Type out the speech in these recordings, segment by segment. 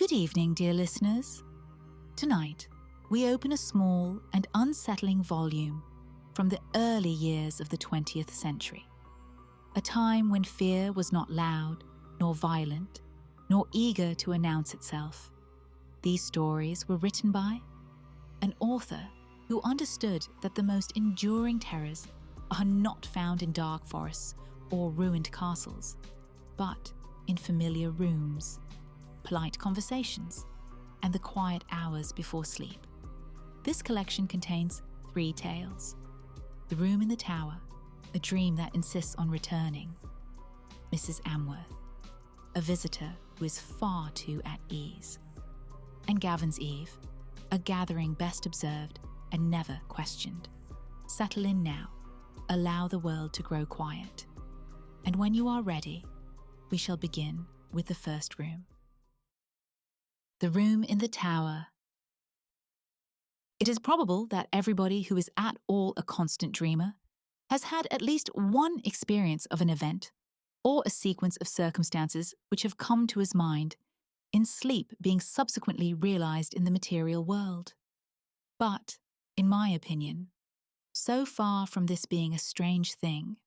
Good evening, dear listeners. Tonight, we open a small and unsettling volume from the early years of the 20th century, a time when fear was not loud, nor violent, nor eager to announce itself. These stories were written by an author who understood that the most enduring terrors are not found in dark forests or ruined castles, but in familiar rooms, polite conversations, and the quiet hours before sleep. This collection contains 3 tales: The Room in the Tower, a dream that insists on returning; Mrs. Amworth, a visitor who is far too at ease; and Gavon's Eve, a gathering best observed and never questioned. Settle in now, allow the world to grow quiet, and when you are ready, we shall begin with the first room. The Room in the Tower. It is probable that everybody who is at all a constant dreamer has had at least one experience of an event or a sequence of circumstances which have come to his mind in sleep being subsequently realized in the material world. But, in my opinion, so far from this being a strange thing,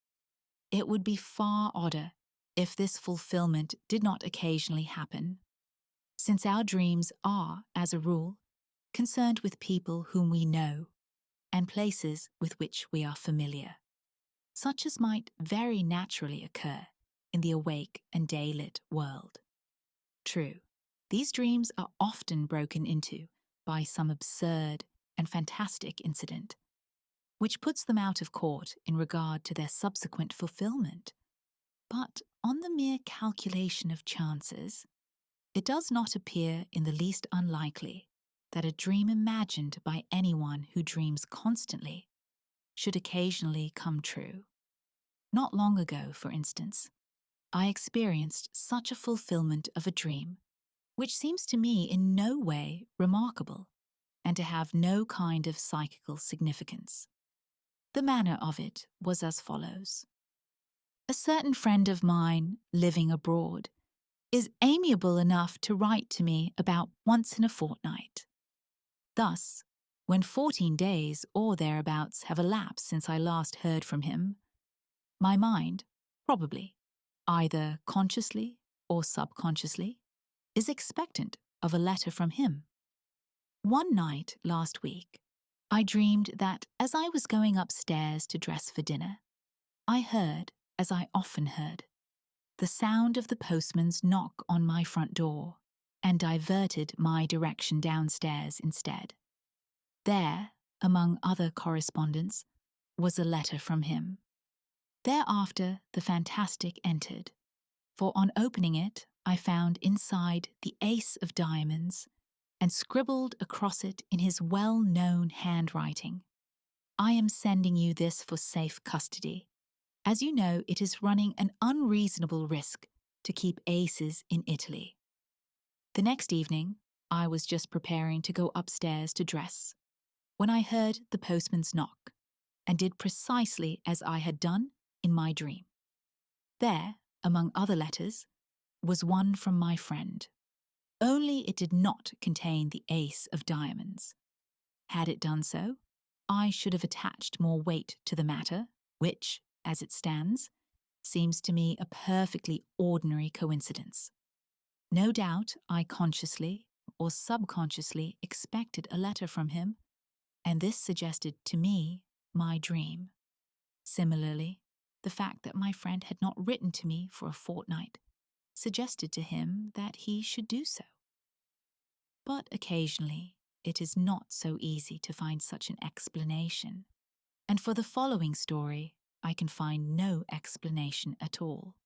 it would be far odder if this fulfillment did not occasionally happen, since our dreams are, as a rule, concerned with people whom we know and places with which we are familiar, such as might very naturally occur in the awake and day-lit world. True, these dreams are often broken into by some absurd and fantastic incident, which puts them out of court in regard to their subsequent fulfillment. But on the mere calculation of chances, it does not appear in the least unlikely that a dream imagined by anyone who dreams constantly should occasionally come true. Not long ago, for instance, I experienced such a fulfillment of a dream, which seems to me in no way remarkable and to have no kind of psychical significance. The manner of it was as follows. A certain friend of mine, living abroad, is amiable enough to write to me about once in a fortnight. Thus, when 14 days or thereabouts have elapsed since I last heard from him, my mind, probably, either consciously or subconsciously, is expectant of a letter from him. One night last week, I dreamed that as I was going upstairs to dress for dinner, I heard, as I often heard, the sound of the postman's knock on my front door, and diverted my direction downstairs instead. There, among other correspondence, was a letter from him. Thereafter the fantastic entered, for on opening it I found inside the ace of diamonds, and scribbled across it in his well-known handwriting, "I am sending you this for safe custody. As you know, it is running an unreasonable risk to keep aces in Italy." The next evening, I was just preparing to go upstairs to dress, when I heard the postman's knock, and did precisely as I had done in my dream. There, among other letters, was one from my friend, only it did not contain the ace of diamonds. Had it done so, I should have attached more weight to the matter, which, as it stands, seems to me a perfectly ordinary coincidence. No doubt I consciously or subconsciously expected a letter from him, and this suggested to me my dream. Similarly, the fact that my friend had not written to me for a fortnight suggested to him that he should do so. But occasionally it is not so easy to find such an explanation, and for the following story I can find no explanation at all.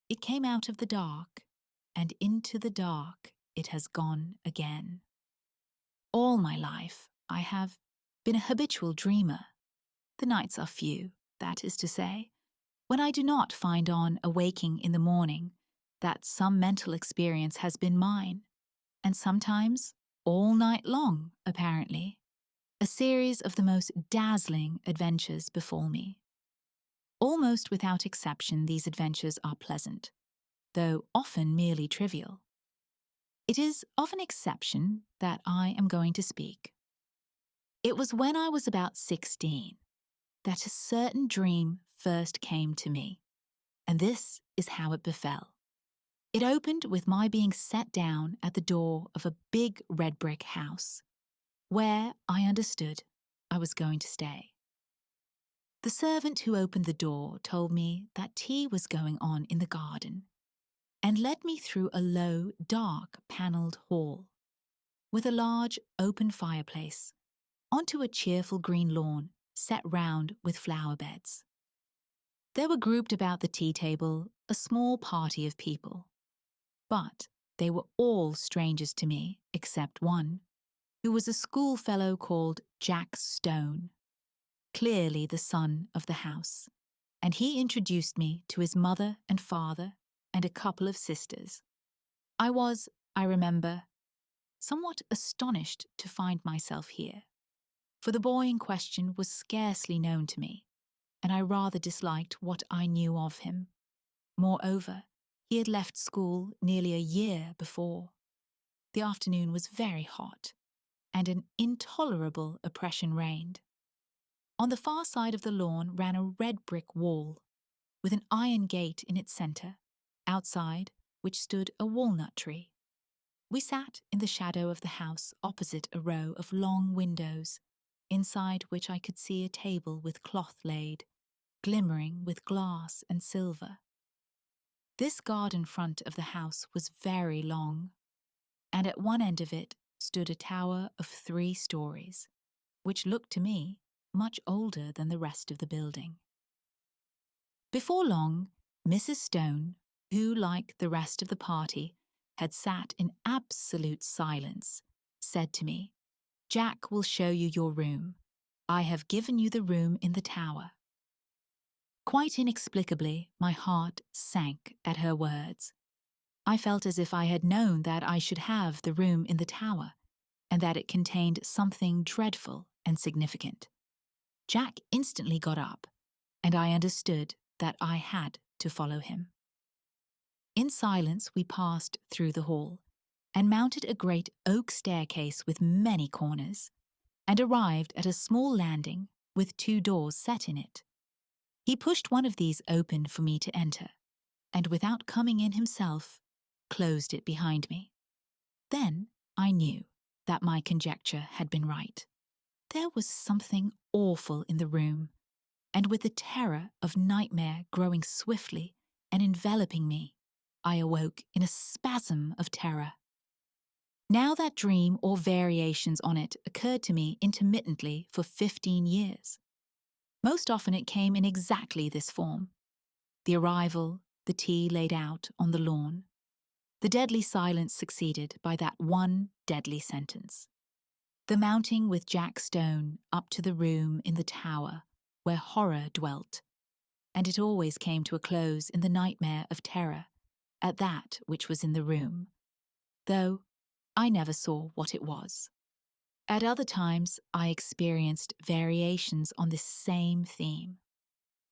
It came out of the dark, and into the dark it has gone again. All my life I have been a habitual dreamer. The nights are few, that is to say, when I do not find on awaking in the morning that some mental experience has been mine, and sometimes all night long, apparently, a series of the most dazzling adventures befall me. Almost without exception, these adventures are pleasant, though often merely trivial. It is of an exception that I am going to speak. It was when I was about 16 that a certain dream first came to me, and this is how it befell. It opened with my being set down at the door of a big red brick house, where I understood I was going to stay. The servant who opened the door told me that tea was going on in the garden, and led me through a low, dark, panelled hall, with a large, open fireplace, onto a cheerful green lawn set round with flower beds. There were grouped about the tea table a small party of people, but they were all strangers to me except one, who was a schoolfellow called Jack Stone, clearly the son of the house, and he introduced me to his mother and father and a couple of sisters. I was, I remember, somewhat astonished to find myself here, for the boy in question was scarcely known to me, and I rather disliked what I knew of him. Moreover, he had left school nearly a year before. The afternoon was very hot, and an intolerable oppression reigned. On the far side of the lawn ran a red brick wall, with an iron gate in its centre, outside which stood a walnut tree. We sat in the shadow of the house opposite a row of long windows, inside which I could see a table with cloth laid, glimmering with glass and silver. This garden front of the house was very long, and at one end of it stood a tower of 3 stories, which looked to me much older than the rest of the building. Before long, Mrs. Stone, who, like the rest of the party, had sat in absolute silence, said to me, "Jack will show you your room. I have given you the room in the tower." Quite inexplicably, my heart sank at her words. I felt as if I had known that I should have the room in the tower, and that it contained something dreadful and significant. Jack instantly got up, and I understood that I had to follow him. In silence we passed through the hall, and mounted a great oak staircase with many corners, and arrived at a small landing with 2 doors set in it. He pushed one of these open for me to enter, and without coming in himself, closed it behind me. Then I knew that my conjecture had been right. There was something awful in the room, and with the terror of nightmare growing swiftly and enveloping me, I awoke in a spasm of terror. Now that dream or variations on it occurred to me intermittently for 15 years. Most often it came in exactly this form: the arrival, the tea laid out on the lawn, the deadly silence succeeded by that one deadly sentence, the mounting with Jack Stone up to the room in the tower where horror dwelt, and it always came to a close in the nightmare of terror at that which was in the room, though I never saw what it was. At other times I experienced variations on this same theme.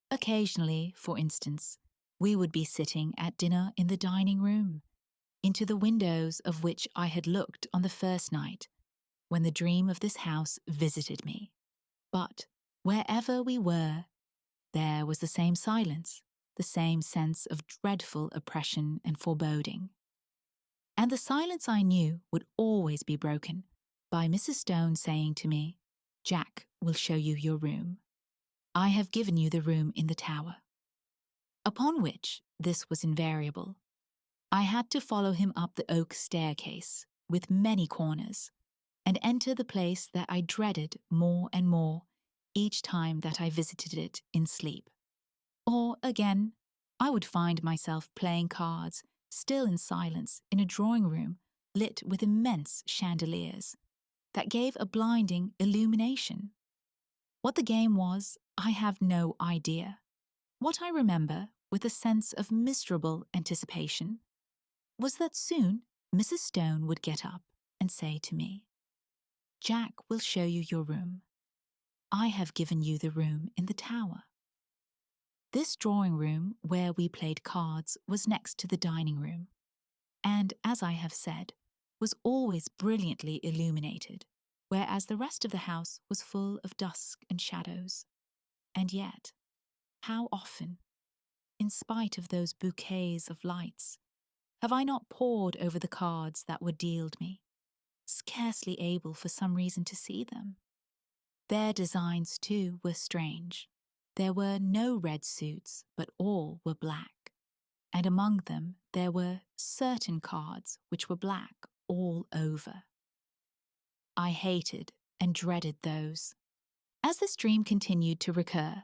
Occasionally, for instance, we would be sitting at dinner in the dining room, into the windows of which I had looked on the first night, when the dream of this house visited me. But wherever we were, there was the same silence, the same sense of dreadful oppression and foreboding. And the silence I knew would always be broken by Mrs. Stone saying to me, "Jack will show you your room. I have given you the room in the tower." Upon which, this was invariable, I had to follow him up the oak staircase, with many corners, and enter the place that I dreaded more and more each time that I visited it in sleep. Or, again, I would find myself playing cards, still in silence, in a drawing-room lit with immense chandeliers that gave a blinding illumination. What the game was, I have no idea. What I remember, with a sense of miserable anticipation, was that soon Mrs. Stone would get up and say to me, "Jack will show you your room. I have given you the room in the tower." This drawing-room where we played cards was next to the dining room, and, as I have said, was always brilliantly illuminated, whereas the rest of the house was full of dusk and shadows. And yet, how often, in spite of those bouquets of lights, have I not pored over the cards that were dealt me, scarcely able for some reason to see them? Their designs, too, were strange. There were no red suits, but all were black, and among them there were certain cards which were black all over. I hated and dreaded those. As this dream continued to recur,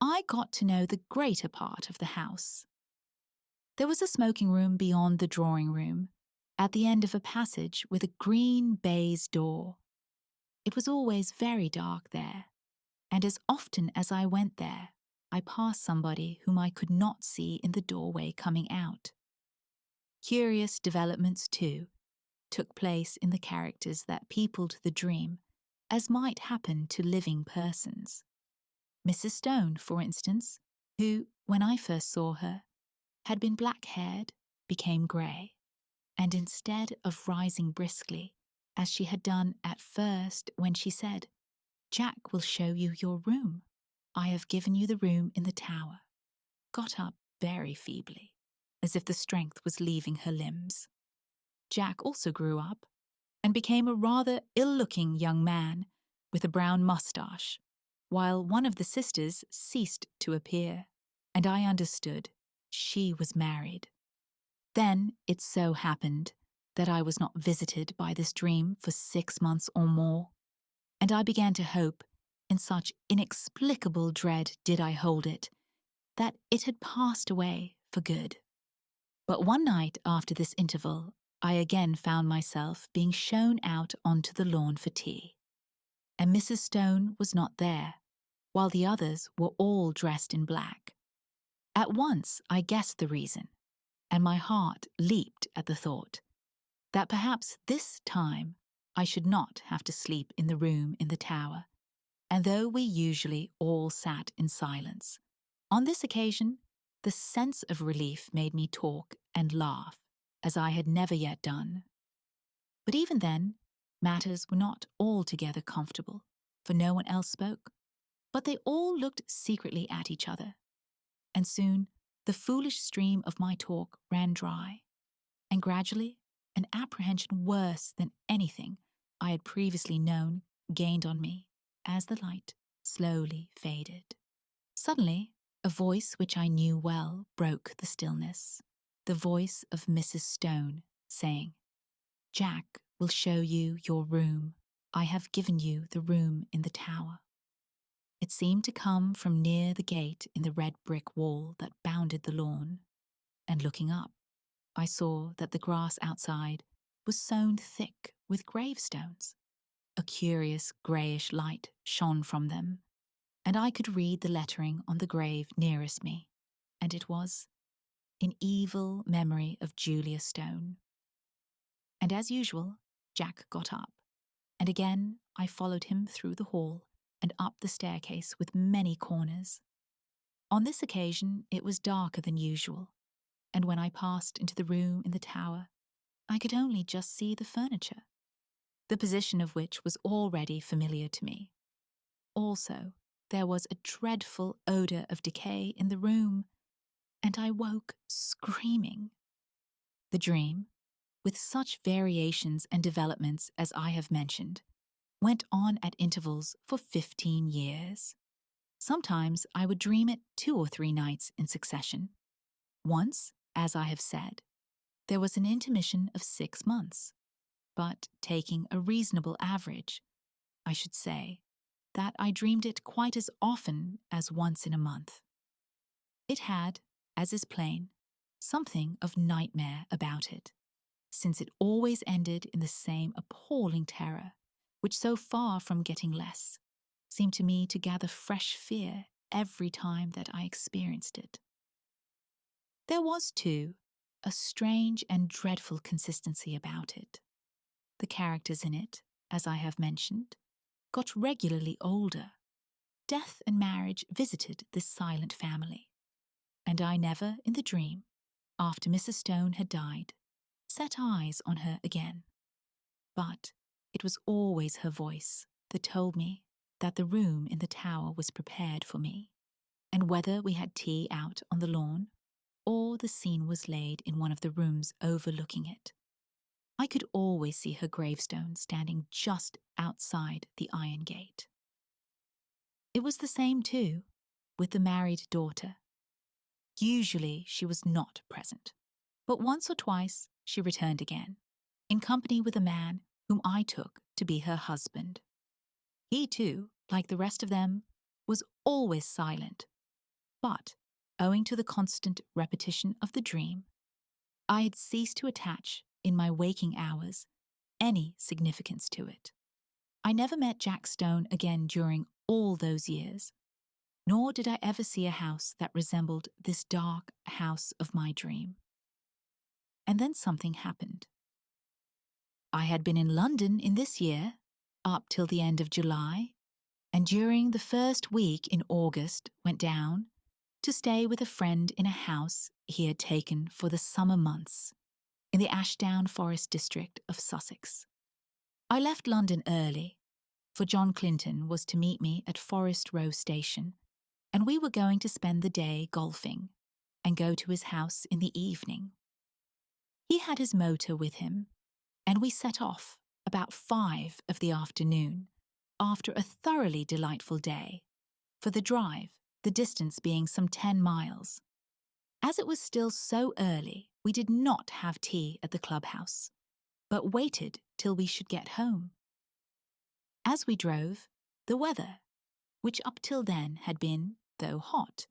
I got to know the greater part of the house. There was a smoking room beyond the drawing room, at the end of a passage with a green baize door. It was always very dark there, and as often as I went there, I passed somebody whom I could not see in the doorway coming out. Curious developments, too, took place in the characters that peopled the dream, as might happen to living persons. Mrs. Stone, for instance, who, when I first saw her, had been black-haired, became grey, and instead of rising briskly, as she had done at first when she said, "Jack will show you your room. I have given you the room in the tower," got up very feebly, as if the strength was leaving her limbs. Jack also grew up and became a rather ill-looking young man with a brown moustache, while one of the sisters ceased to appear, and I understood she was married. Then it so happened that I was not visited by this dream for 6 months or more, and I began to hope, in such inexplicable dread did I hold it, that it had passed away for good. But one night after this interval, I again found myself being shown out onto the lawn for tea, and Mrs. Stone was not there, while the others were all dressed in black. At once I guessed the reason, and my heart leaped at the thought that perhaps this time I should not have to sleep in the room in the tower, and though we usually all sat in silence, on this occasion the sense of relief made me talk and laugh as I had never yet done. But even then, matters were not altogether comfortable, for no one else spoke, but they all looked secretly at each other, and soon the foolish stream of my talk ran dry, and gradually an apprehension worse than anything I had previously known gained on me as the light slowly faded. Suddenly, a voice which I knew well broke the stillness, the voice of Mrs. Stone, saying, "Jack will show you your room. I have given you the room in the tower." It seemed to come from near the gate in the red brick wall that bounded the lawn, and looking up, I saw that the grass outside was sown thick with gravestones. A curious greyish light shone from them, and I could read the lettering on the grave nearest me, and it was, "In evil memory of Julia Stone." And as usual, Jack got up, and again I followed him through the hall and up the staircase with many corners. On this occasion it was darker than usual, and when I passed into the room in the tower, I could only just see the furniture, the position of which was already familiar to me. Also, there was a dreadful odour of decay in the room, and I woke screaming. The dream, with such variations and developments as I have mentioned, went on at intervals for 15 years. Sometimes I would dream it 2 or 3 nights in succession. Once, as I have said, there was an intermission of 6 months, but taking a reasonable average, I should say that I dreamed it quite as often as once in a month. It had, as is plain, something of nightmare about it, since it always ended in the same appalling terror, which so far from getting less, seemed to me to gather fresh fear every time that I experienced it. There was, too, a strange and dreadful consistency about it. The characters in it, as I have mentioned, got regularly older. Death and marriage visited this silent family, and I never, in the dream, after Mrs. Stone had died, set eyes on her again. But it was always her voice that told me that the room in the tower was prepared for me, and whether we had tea out on the lawn or the scene was laid in one of the rooms overlooking it, I could always see her gravestone standing just outside the iron gate. It was the same, too, with the married daughter. Usually she was not present, but once or twice she returned again, in company with a man whom I took to be her husband. He, too, like the rest of them, was always silent, but, owing to the constant repetition of the dream, I had ceased to attach, in my waking hours, any significance to it. I never met Jack Stone again during all those years, nor did I ever see a house that resembled this dark house of my dream. And then something happened. I had been in London in this year, up till the end of July, and during the first week in August went down to stay with a friend in a house he had taken for the summer months in the Ashdown Forest district of Sussex. I left London early, for John Clinton was to meet me at Forest Row Station, and we were going to spend the day golfing and go to his house in the evening. He had his motor with him, and we set off about 5 of the afternoon, after a thoroughly delightful day, for the drive, the distance being some 10 miles. As it was still so early, we did not have tea at the clubhouse, but waited till we should get home. As we drove, the weather, which up till then had been, though hot,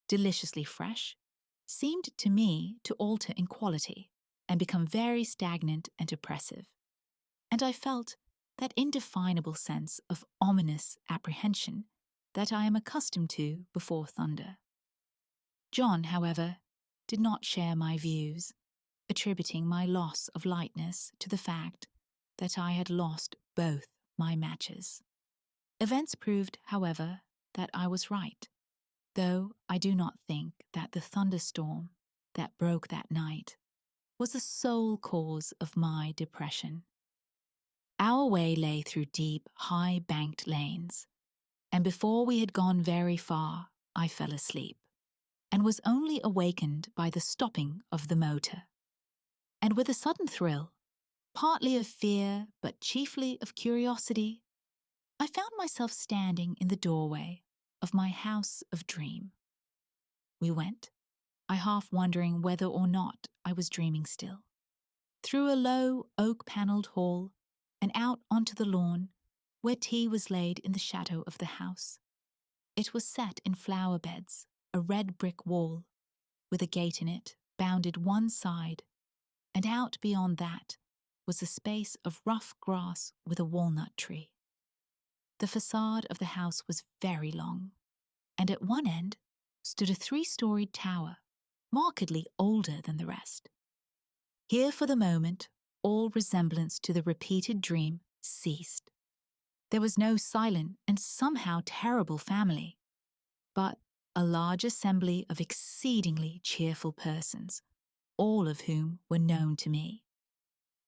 deliciously fresh, seemed to me to alter in quality and become very stagnant and oppressive, and I felt that indefinable sense of ominous apprehension that I am accustomed to before thunder. John, however, did not share my views, attributing my loss of lightness to the fact that I had lost both my matches. Events proved, however, that I was right, though I do not think that the thunderstorm that broke that night was the sole cause of my depression. Our way lay through deep, high-banked lanes, and before we had gone very far, I fell asleep, and was only awakened by the stopping of the motor. And with a sudden thrill, partly of fear but chiefly of curiosity, I found myself standing in the doorway of my house of dream. We went, I half wondering whether or not I was dreaming still, through a low oak-panelled hall and out onto the lawn where tea was laid in the shadow of the house. It was set in flower beds, a red brick wall, with a gate in it, bounded one side, and out beyond that was a space of rough grass with a walnut tree. The facade of the house was very long, and at one end stood a 3-storied tower, markedly older than the rest. Here for the moment all resemblance to the repeated dream ceased. There was no silent and somehow terrible family, but a large assembly of exceedingly cheerful persons, all of whom were known to me.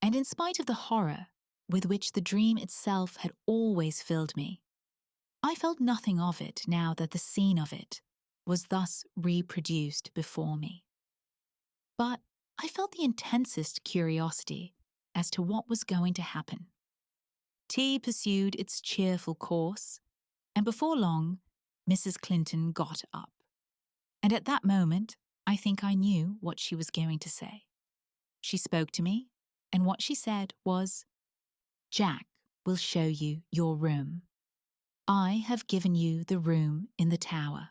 And in spite of the horror with which the dream itself had always filled me, I felt nothing of it now that the scene of it was thus reproduced before me. But I felt the intensest curiosity as to what was going to happen. Tea pursued its cheerful course, and before long, Mrs. Clinton got up. And at that moment, I think I knew what she was going to say. She spoke to me, and what she said was, "Jack will show you your room. I have given you the room in the tower."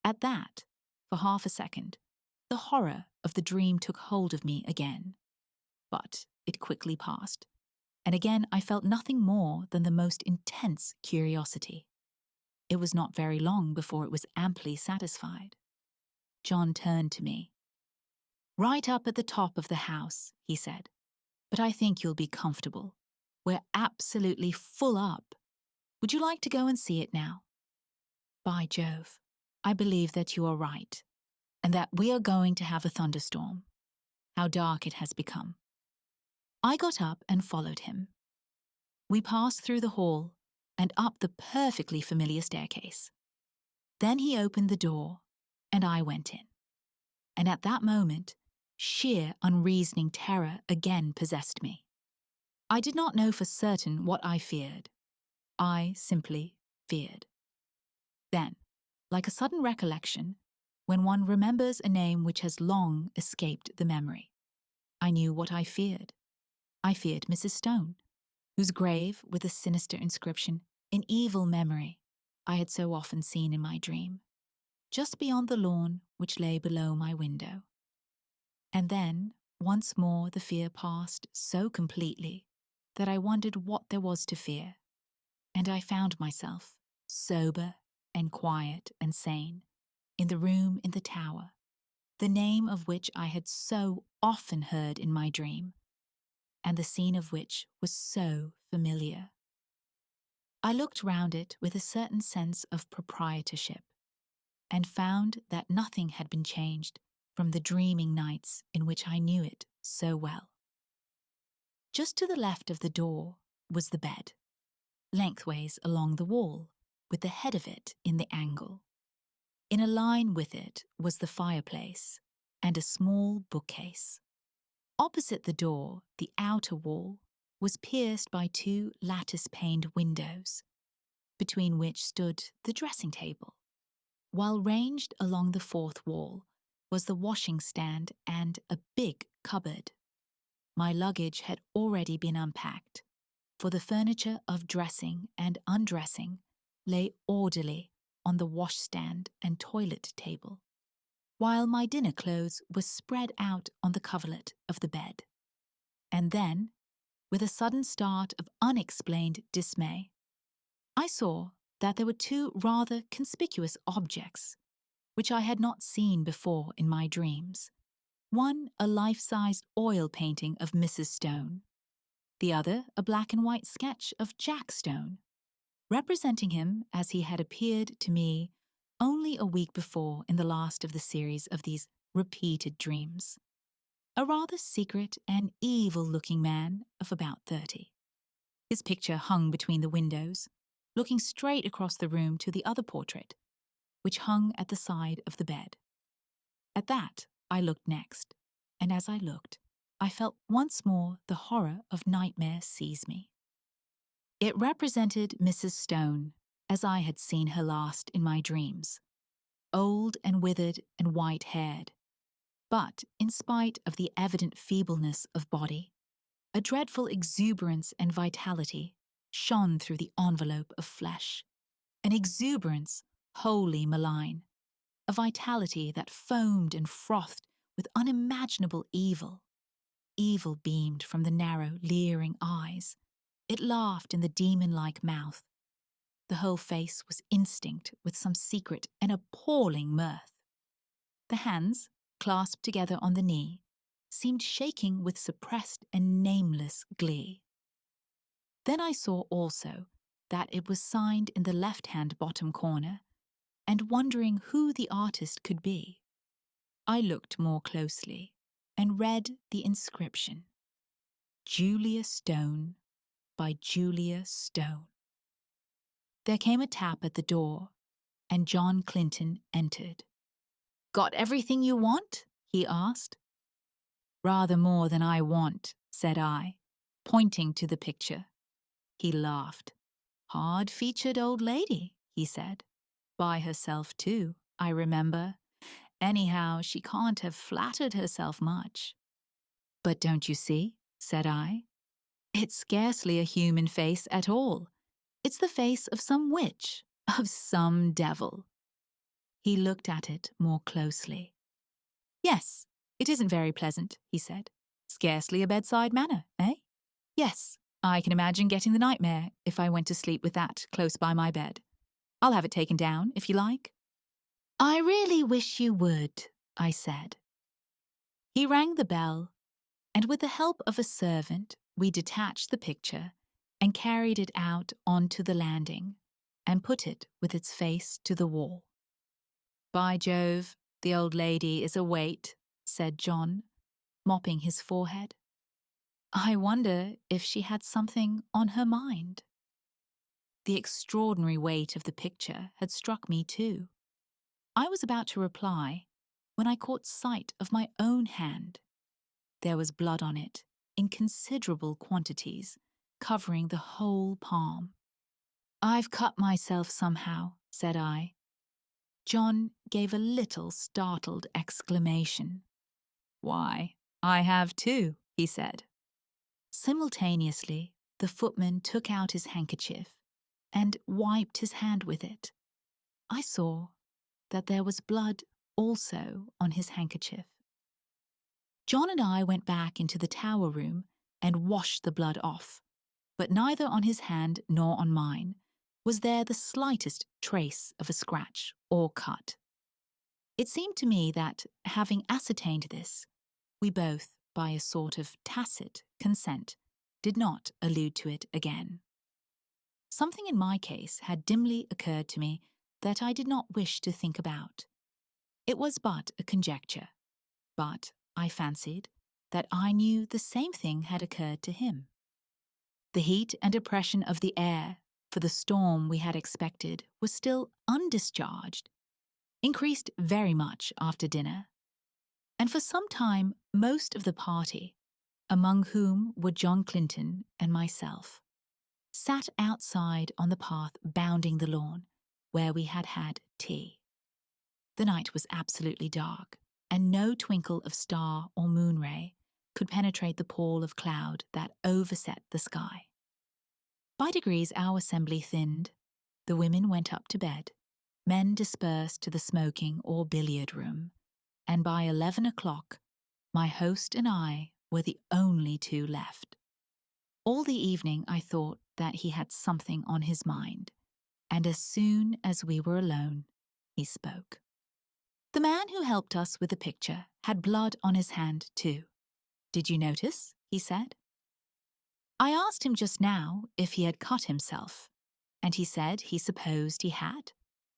At that, for half a second, the horror of the dream took hold of me again. But it quickly passed, and again I felt nothing more than the most intense curiosity. It was not very long before it was amply satisfied. John turned to me. "Right up at the top of the house," he said, "but I think you'll be comfortable. We're absolutely full up. Would you like to go and see it now?" By Jove, I believe that you are right, and that we are going to have a thunderstorm. How dark it has become. I got up and followed him. We passed through the hall and up the perfectly familiar staircase. Then he opened the door, and I went in. And at that moment, sheer unreasoning terror again possessed me. I did not know for certain what I feared. I simply feared. Then, like a sudden recollection, when one remembers a name which has long escaped the memory, I knew what I feared. I feared Mrs. Stone, whose grave with a sinister inscription, in evil memory, I had so often seen in my dream, just beyond the lawn which lay below my window. And then, once more, the fear passed so completely that I wondered what there was to fear, and I found myself, sober and quiet and sane, in the room in the tower, the name of which I had so often heard in my dream, and the scene of which was so familiar. I looked round it with a certain sense of proprietorship, and found that nothing had been changed from the dreaming nights in which I knew it so well. Just to the left of the door was the bed, lengthways along the wall, with the head of it in the angle. In a line with it was the fireplace and a small bookcase. Opposite the door, the outer wall was pierced by two lattice-paned windows, between which stood the dressing table, while ranged along the fourth wall was the washing stand and a big cupboard. My luggage had already been unpacked, for the furniture of dressing and undressing lay orderly on the washstand and toilet table, while my dinner clothes were spread out on the coverlet of the bed. And then, with a sudden start of unexplained dismay, I saw that there were two rather conspicuous objects which I had not seen before in my dreams. One, a life-sized oil painting of Mrs. Stone, the other a black and white sketch of Jack Stone, representing him as he had appeared to me only a week before in the last of the series of these repeated dreams. A rather secret and evil-looking man of about 30. His picture hung between the windows, looking straight across the room to the other portrait, which hung at the side of the bed. At that, I looked next, and as I looked, I felt once more the horror of nightmare seize me. It represented Mrs. Stone, as I had seen her last in my dreams, old and withered and white-haired, but, in spite of the evident feebleness of body, a dreadful exuberance and vitality shone through the envelope of flesh, an exuberance wholly malign, a vitality that foamed and frothed with unimaginable evil. Evil beamed from the narrow, leering eyes. It laughed in the demon-like mouth. The whole face was instinct with some secret and appalling mirth. The hands, clasped together on the knee, seemed shaking with suppressed and nameless glee. Then I saw also that it was signed in the left-hand bottom corner, and wondering who the artist could be, I looked more closely and read the inscription, Julia Stone by Julia Stone. There came a tap at the door, and John Clinton entered. "Got everything you want?" he asked. "Rather more than I want," said I, pointing to the picture. He laughed. "Hard-featured old lady," he said. "By herself, too, I remember. Anyhow, she can't have flattered herself much." "But don't you see?" said I. "It's scarcely a human face at all. It's the face of some witch, of some devil." He looked at it more closely. "Yes, it isn't very pleasant," he said. "Scarcely a bedside manner, eh? Yes, I can imagine getting the nightmare if I went to sleep with that close by my bed. I'll have it taken down, if you like." "I really wish you would," I said. He rang the bell, and with the help of a servant, we detached the picture and carried it out onto the landing and put it with its face to the wall. "By Jove, the old lady is a weight," said John, mopping his forehead. I wonder if she had something on her mind. The extraordinary weight of the picture had struck me too. I was about to reply when I caught sight of my own hand. There was blood on it, in considerable quantities, covering the whole palm. "I've cut myself somehow," said I. John gave a little startled exclamation. "Why, I have too," he said. Simultaneously, the footman took out his handkerchief and wiped his hand with it. I saw that there was blood also on his handkerchief. John and I went back into the tower room and washed the blood off, but neither on his hand nor on mine was there the slightest trace of a scratch or cut. It seemed to me that, having ascertained this, we both, by a sort of tacit consent, did not allude to it again. Something in my case had dimly occurred to me that I did not wish to think about. It was but a conjecture, but I fancied that I knew the same thing had occurred to him. The heat and oppression of the air, for the storm we had expected was still undischarged, increased very much after dinner, and for some time most of the party, among whom were John Clinton and myself, sat outside on the path bounding the lawn, where we had had tea. The night was absolutely dark, and no twinkle of star or moon ray could penetrate the pall of cloud that overset the sky. By degrees our assembly thinned. The women went up to bed, men dispersed to the smoking or billiard room, and by 11 o'clock my host and I were the only two left. All the evening I thought that he had something on his mind, and as soon as we were alone, he spoke. The man who helped us with the picture had blood on his hand too. "Did you notice?" he said. I asked him just now if he had cut himself, and he said he supposed he had,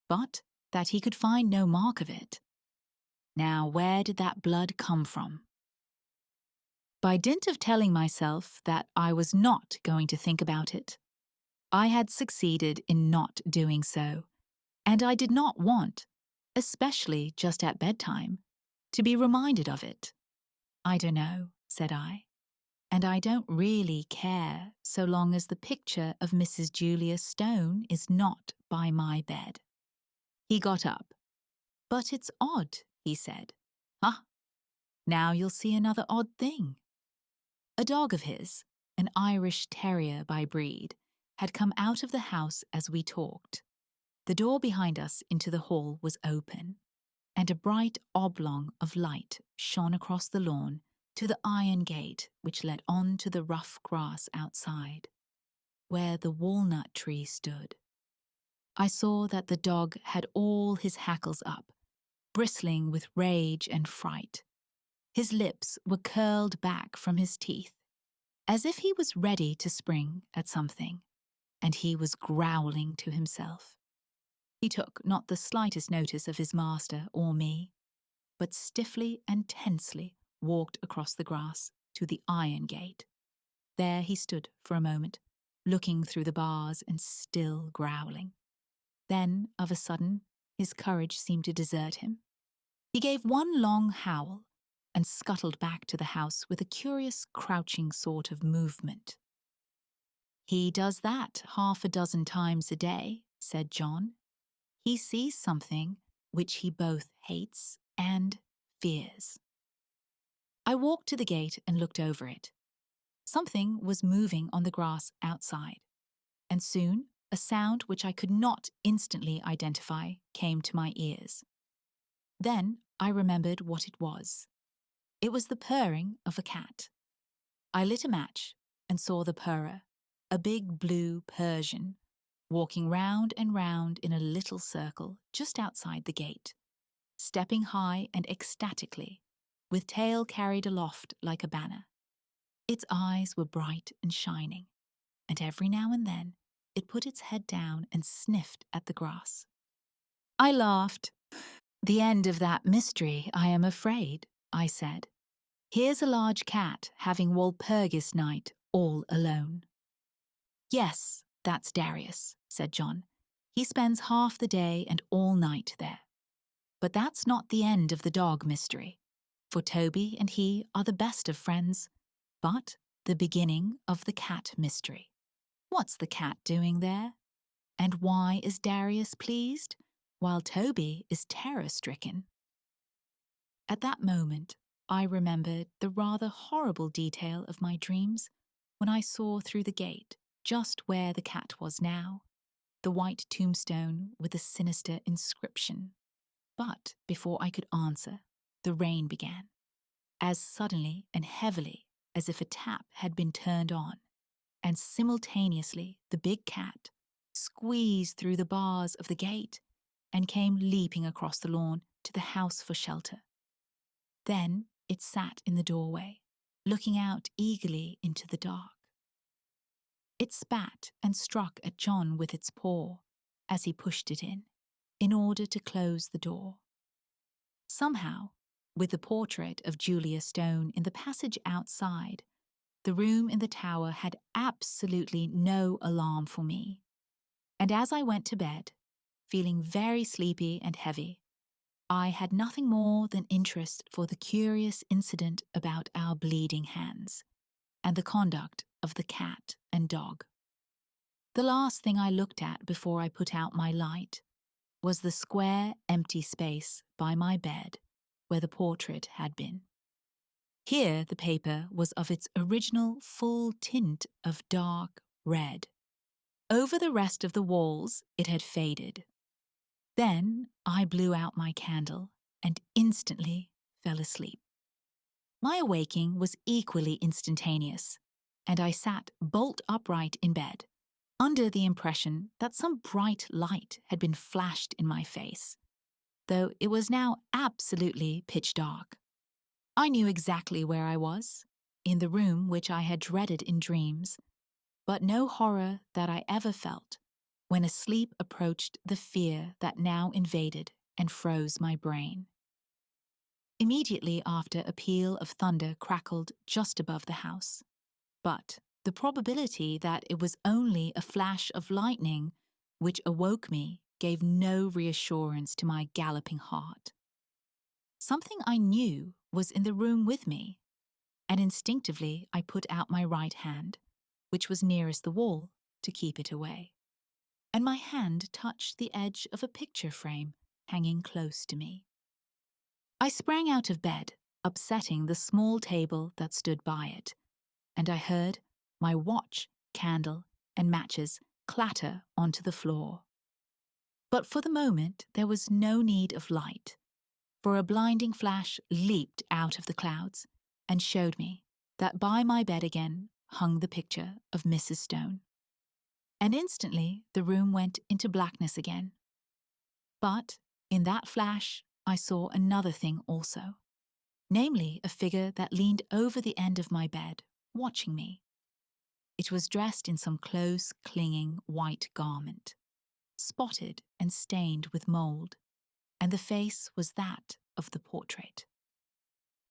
but that he could find no mark of it. Now, where did that blood come from? By dint of telling myself that I was not going to think about it, I had succeeded in not doing so, and I did not want, especially just at bedtime, to be reminded of it. "I don't know," said I, "and I don't really care so long as the picture of Mrs. Julia Stone is not by my bed." He got up. "But it's odd," he said. "Huh? Now you'll see another odd thing." A dog of his, an Irish terrier by breed, had come out of the house as we talked. The door behind us into the hall was open, and a bright oblong of light shone across the lawn to the iron gate which led on to the rough grass outside, where the walnut tree stood. I saw that the dog had all his hackles up, bristling with rage and fright. His lips were curled back from his teeth, as if he was ready to spring at something, and he was growling to himself. He took not the slightest notice of his master or me, but stiffly and tensely walked across the grass to the iron gate. There he stood for a moment, looking through the bars and still growling. Then, of a sudden, his courage seemed to desert him. He gave one long howl and scuttled back to the house with a curious crouching sort of movement. "He does that 6 times a day," said John. "He sees something which he both hates and fears." I walked to the gate and looked over it. Something was moving on the grass outside, and soon a sound which I could not instantly identify came to my ears. Then I remembered what it was. It was the purring of a cat. I lit a match and saw the purrer, a big blue Persian, walking round and round in a little circle just outside the gate, stepping high and ecstatically, with tail carried aloft like a banner. Its eyes were bright and shining, and every now and then it put its head down and sniffed at the grass. I laughed. "The end of that mystery, I am afraid," I said. Here's a large cat having Walpurgis night all alone. Yes, that's Darius, said John. He spends half the day and all night there. But that's not the end of the dog mystery, for Toby and he are the best of friends, but the beginning of the cat mystery. What's the cat doing there? And why is Darius pleased, while Toby is terror-stricken? At that moment, I remembered the rather horrible detail of my dreams when I saw through the gate, just where the cat was now, the white tombstone with the sinister inscription. But before I could answer, the rain began, as suddenly and heavily as if a tap had been turned on, and simultaneously the big cat squeezed through the bars of the gate and came leaping across the lawn to the house for shelter. Then it sat in the doorway, looking out eagerly into the dark. It spat and struck at John with its paw as he pushed it in order to close the door. Somehow, with the portrait of Julia Stone in the passage outside, the room in the tower had absolutely no alarm for me. And as I went to bed, feeling very sleepy and heavy, I had nothing more than interest for the curious incident about our bleeding hands and the conduct of the cat and dog. The last thing I looked at before I put out my light was the square, empty space by my bed where the portrait had been. Here the paper was of its original full tint of dark red. Over the rest of the walls it had faded. Then I blew out my candle and instantly fell asleep. My awaking was equally instantaneous, and I sat bolt upright in bed, under the impression that some bright light had been flashed in my face, though it was now absolutely pitch dark. I knew exactly where I was, in the room which I had dreaded in dreams, but no horror that I ever felt when a sleep approached the fear that now invaded and froze my brain. Immediately after, a peal of thunder crackled just above the house, but the probability that it was only a flash of lightning which awoke me gave no reassurance to my galloping heart. Something I knew was in the room with me, and instinctively I put out my right hand, which was nearest the wall, to keep it away. And my hand touched the edge of a picture frame hanging close to me. I sprang out of bed, upsetting the small table that stood by it, and I heard my watch, candle, and matches clatter onto the floor. But for the moment there was no need of light, for a blinding flash leaped out of the clouds and showed me that by my bed again hung the picture of Mrs. Stone. And instantly the room went into blackness again. But in that flash I saw another thing also, namely a figure that leaned over the end of my bed, watching me. It was dressed in some close, clinging white garment, spotted and stained with mould, and the face was that of the portrait.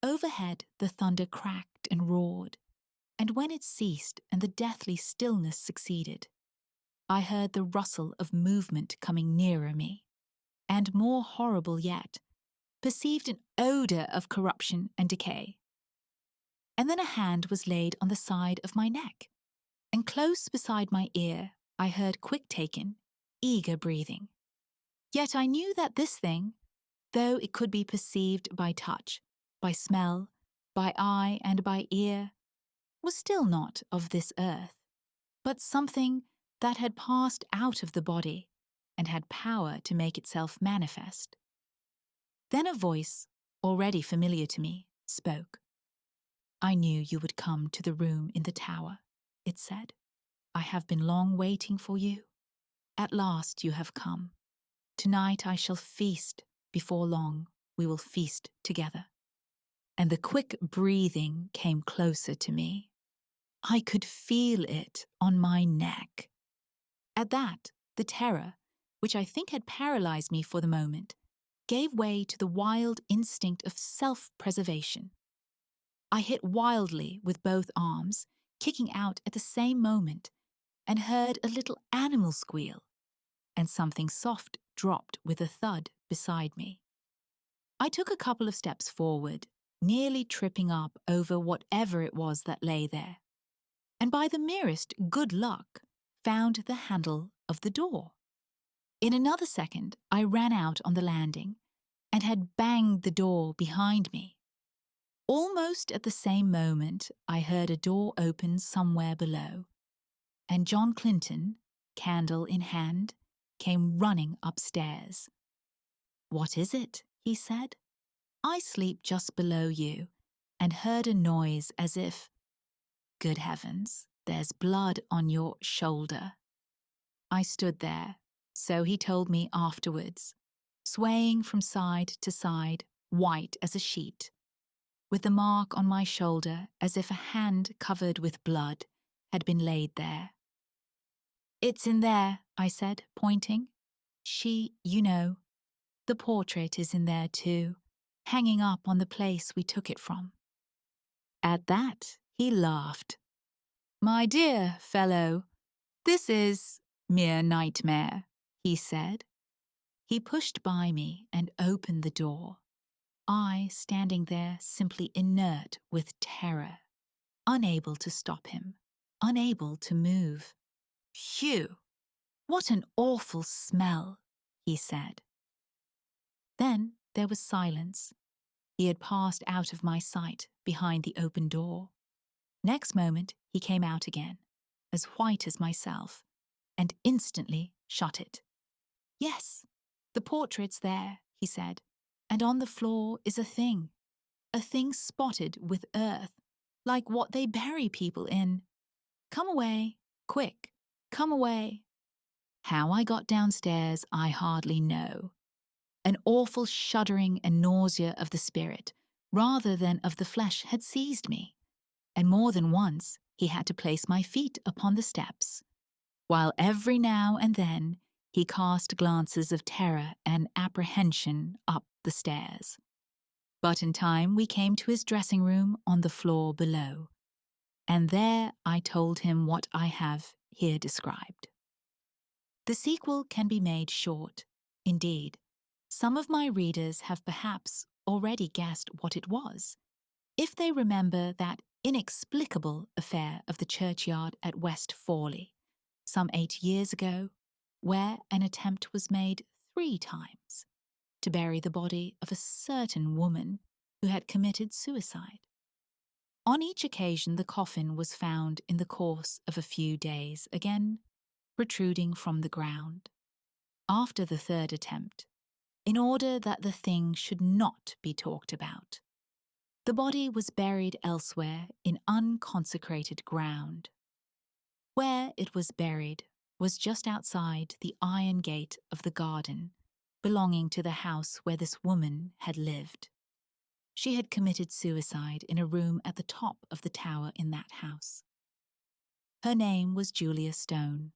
Overhead the thunder cracked and roared, and when it ceased and the deathly stillness succeeded, I heard the rustle of movement coming nearer me, and more horrible yet, perceived an odour of corruption and decay. And then a hand was laid on the side of my neck, and close beside my ear I heard quick-taken, eager breathing. Yet I knew that this thing, though it could be perceived by touch, by smell, by eye and by ear, was still not of this earth, but something that had passed out of the body and had power to make itself manifest. Then a voice, already familiar to me, spoke. "I knew you would come to the room in the tower," it said. "I have been long waiting for you. At last you have come. Tonight I shall feast. Before long we will feast together." And the quick breathing came closer to me. I could feel it on my neck. At that, the terror, which I think had paralyzed me for the moment, gave way to the wild instinct of self-preservation. I hit wildly with both arms, kicking out at the same moment, and heard a little animal squeal, and something soft dropped with a thud beside me. I took a couple of steps forward, nearly tripping up over whatever it was that lay there, and by the merest good luck, found the handle of the door. In another second, I ran out on the landing and had banged the door behind me. Almost at the same moment, I heard a door open somewhere below, and John Clinton, candle in hand, came running upstairs. "What is it?" he said. "I sleep just below you, and heard a noise as if— Good heavens, there's blood on your shoulder." I stood there, so he told me afterwards, swaying from side to side, white as a sheet, with the mark on my shoulder as if a hand covered with blood had been laid there. "It's in there," I said, pointing. "She, you know. The portrait is in there too, hanging up on the place we took it from." At that, he laughed. "My dear fellow, this is mere nightmare," he said. He pushed by me and opened the door, I standing there simply inert with terror, unable to stop him, unable to move. "Phew! What an awful smell," he said. Then there was silence. He had passed out of my sight behind the open door. Next moment he came out again, as white as myself, and instantly shut it. "Yes, the portrait's there," he said, "and on the floor is a thing spotted with earth, like what they bury people in. Come away, quick, come away." How I got downstairs I hardly know. An awful shuddering and nausea of the spirit, rather than of the flesh, had seized me, and more than once he had to place my feet upon the steps, while every now and then he cast glances of terror and apprehension up the stairs. But in time we came to his dressing room on the floor below, and there I told him what I have here described. The sequel can be made short. Indeed, some of my readers have perhaps already guessed what it was, if they remember that inexplicable affair of the churchyard at West Fawley, some 8 years ago, where an attempt was made 3 times to bury the body of a certain woman who had committed suicide. On each occasion the coffin was found in the course of a few days, again protruding from the ground. After the 3rd attempt, in order that the thing should not be talked about, the body was buried elsewhere in unconsecrated ground. Where it was buried was just outside the iron gate of the garden belonging to the house where this woman had lived. She had committed suicide in a room at the top of the tower in that house. Her name was Julia Stone.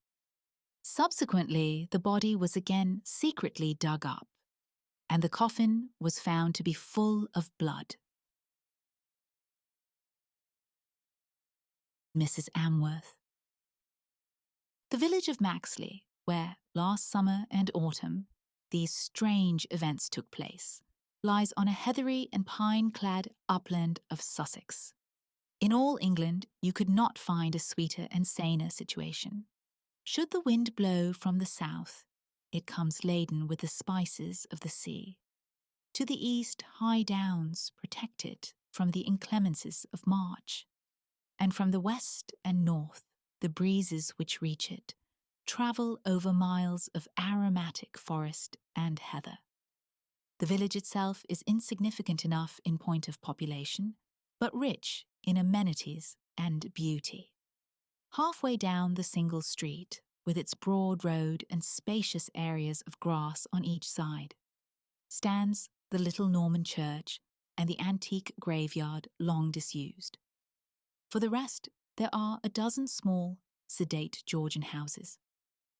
Subsequently, the body was again secretly dug up, and the coffin was found to be full of blood. Mrs. Amworth. The village of Maxley, where last summer and autumn these strange events took place, lies on a heathery and pine-clad upland of Sussex. In all England, you could not find a sweeter and saner situation. Should the wind blow from the south, it comes laden with the spices of the sea. To the east, high downs protect it from the inclemencies of March, and from the west and north, the breezes which reach it travel over miles of aromatic forest and heather. The village itself is insignificant enough in point of population, but rich in amenities and beauty. Halfway down the single street, with its broad road and spacious areas of grass on each side, stands the little Norman church and the antique graveyard long disused. For the rest, there are a dozen small, sedate Georgian houses,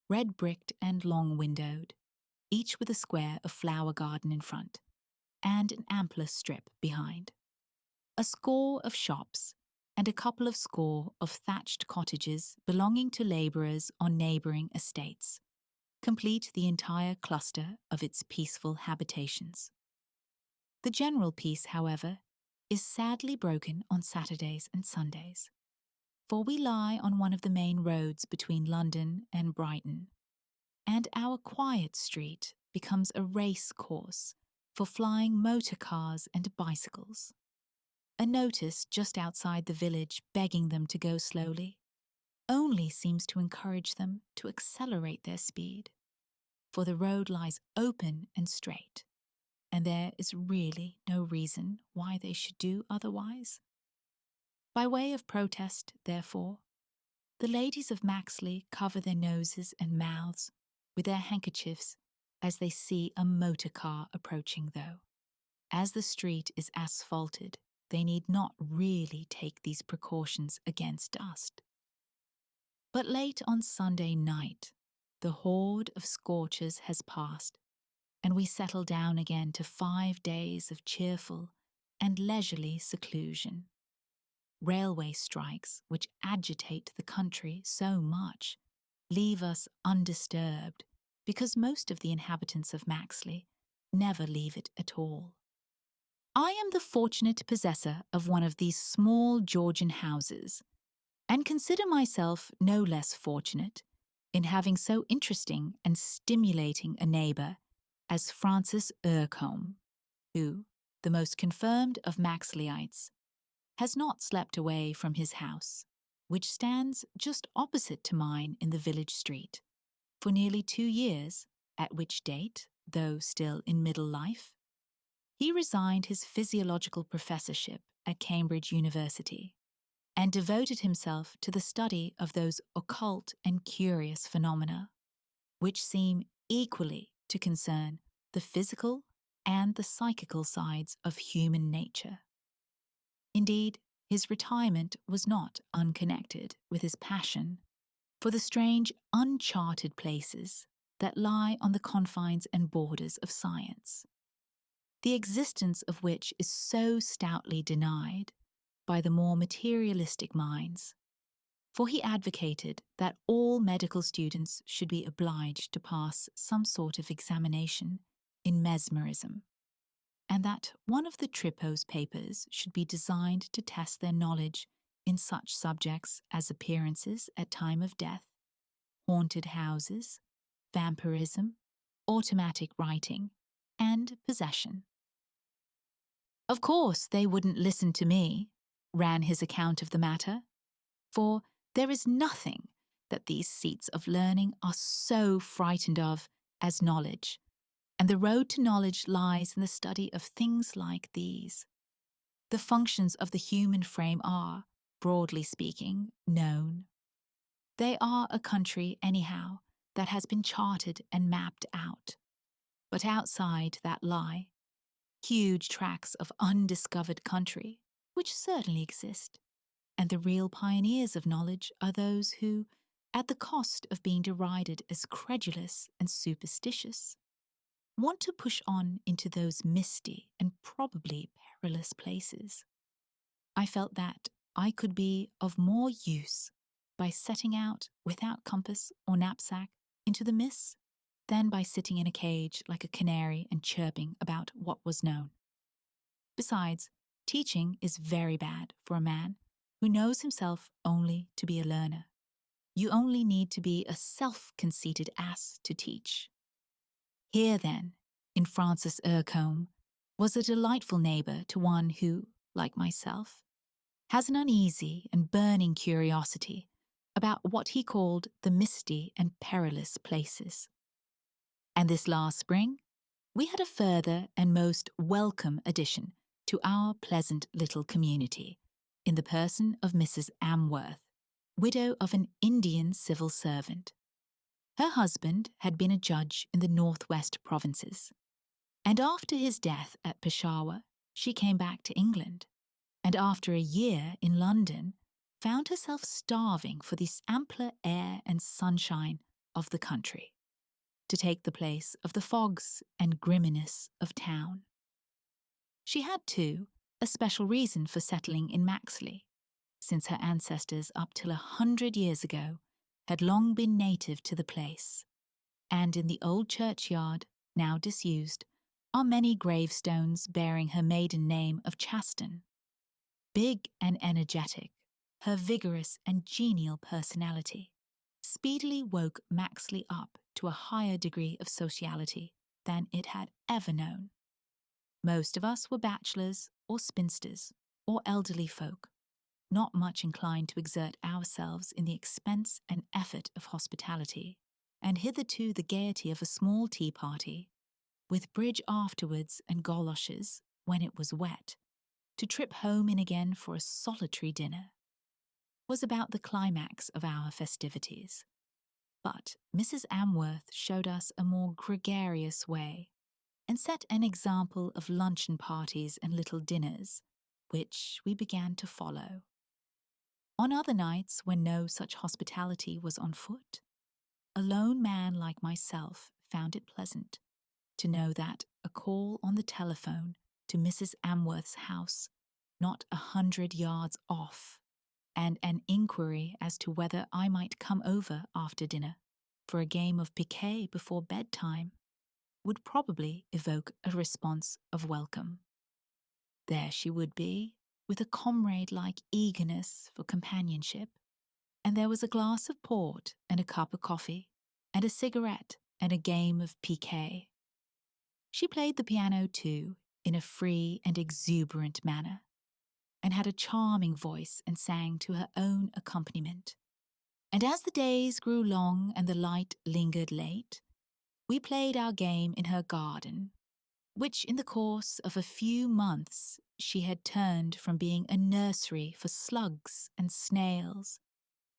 red-bricked and long-windowed, each with a square of flower garden in front, and an ampler strip behind. A score of shops and a couple of score of thatched cottages belonging to labourers on neighbouring estates complete the entire cluster of its peaceful habitations. The general peace, however, is sadly broken on Saturdays and Sundays, for we lie on one of the main roads between London and Brighton, and our quiet street becomes a race course for flying motor cars and bicycles. A notice just outside the village begging them to go slowly only seems to encourage them to accelerate their speed, for the road lies open and straight, and there is really no reason why they should do otherwise. By way of protest, therefore, the ladies of Maxley cover their noses and mouths with their handkerchiefs as they see a motor car approaching, though. As the street is asphalted, they need not really take these precautions against dust. But late on Sunday night, the horde of scorchers has passed, and we settle down again to 5 days of cheerful and leisurely seclusion. Railway strikes, which agitate the country so much, leave us undisturbed because most of the inhabitants of Maxley never leave it at all. I am the fortunate possessor of one of these small Georgian houses, and consider myself no less fortunate in having so interesting and stimulating a neighbour as Francis Ercombe, who, the most confirmed of Maxleyites, has not slept away from his house, which stands just opposite to mine in the village street, for nearly 2 years, at which date, though still in middle life, he resigned his physiological professorship at Cambridge University and devoted himself to the study of those occult and curious phenomena, which seem equally to concern the physical and the psychical sides of human nature. Indeed, his retirement was not unconnected with his passion for the strange, uncharted places that lie on the confines and borders of science, the existence of which is so stoutly denied by the more materialistic minds, for he advocated that all medical students should be obliged to pass some sort of examination in mesmerism, and that one of the Tripos papers should be designed to test their knowledge in such subjects as appearances at time of death, haunted houses, vampirism, automatic writing, and possession. Of course, they wouldn't listen to me, ran his account of the matter, for there is nothing that these seats of learning are so frightened of as knowledge, and the road to knowledge lies in the study of things like these. The functions of the human frame are, broadly speaking, known. They are a country, anyhow, that has been charted and mapped out. But outside that lie huge tracts of undiscovered country, which certainly exist, and the real pioneers of knowledge are those who, at the cost of being derided as credulous and superstitious, want to push on into those misty and probably perilous places. I felt that I could be of more use by setting out without compass or knapsack into the mists than by sitting in a cage like a canary and chirping about what was known. Besides, teaching is very bad for a man who knows himself only to be a learner. You only need to be a self-conceited ass to teach. Here, then, in Francis Ercombe, was a delightful neighbour to one who, like myself, has an uneasy and burning curiosity about what he called the misty and perilous places. And this last spring, we had a further and most welcome addition to our pleasant little community in the person of Mrs. Amworth, widow of an Indian civil servant. Her husband had been a judge in the northwest provinces, and after his death at Peshawar, she came back to England, and after a year in London, found herself starving for the ampler air and sunshine of the country, to take the place of the fogs and grimminess of town. She had, too, a special reason for settling in Maxley, since her ancestors up till 100 years ago had long been native to the place, and in the old churchyard, now disused, are many gravestones bearing her maiden name of Chaston. Big and energetic, her vigorous and genial personality speedily woke Maxley up to a higher degree of sociality than it had ever known. Most of us were bachelors or spinsters or elderly folk, not much inclined to exert ourselves in the expense and effort of hospitality, and hitherto the gaiety of a small tea party, with bridge afterwards and goloshes when it was wet, to trip home in again for a solitary dinner, was about the climax of our festivities. But Mrs. Amworth showed us a more gregarious way, and set an example of luncheon parties and little dinners, which we began to follow. On other nights, when no such hospitality was on foot, a lone man like myself found it pleasant to know that a call on the telephone to Mrs. Amworth's house, not 100 yards off, and an inquiry as to whether I might come over after dinner for a game of piquet before bedtime, would probably evoke a response of welcome. There she would be, with a comrade-like eagerness for companionship, and there was a glass of port and a cup of coffee, and a cigarette and a game of piquet. She played the piano too, in a free and exuberant manner, and had a charming voice and sang to her own accompaniment. And as the days grew long and the light lingered late, we played our game in her garden, which in the course of a few months she had turned from being a nursery for slugs and snails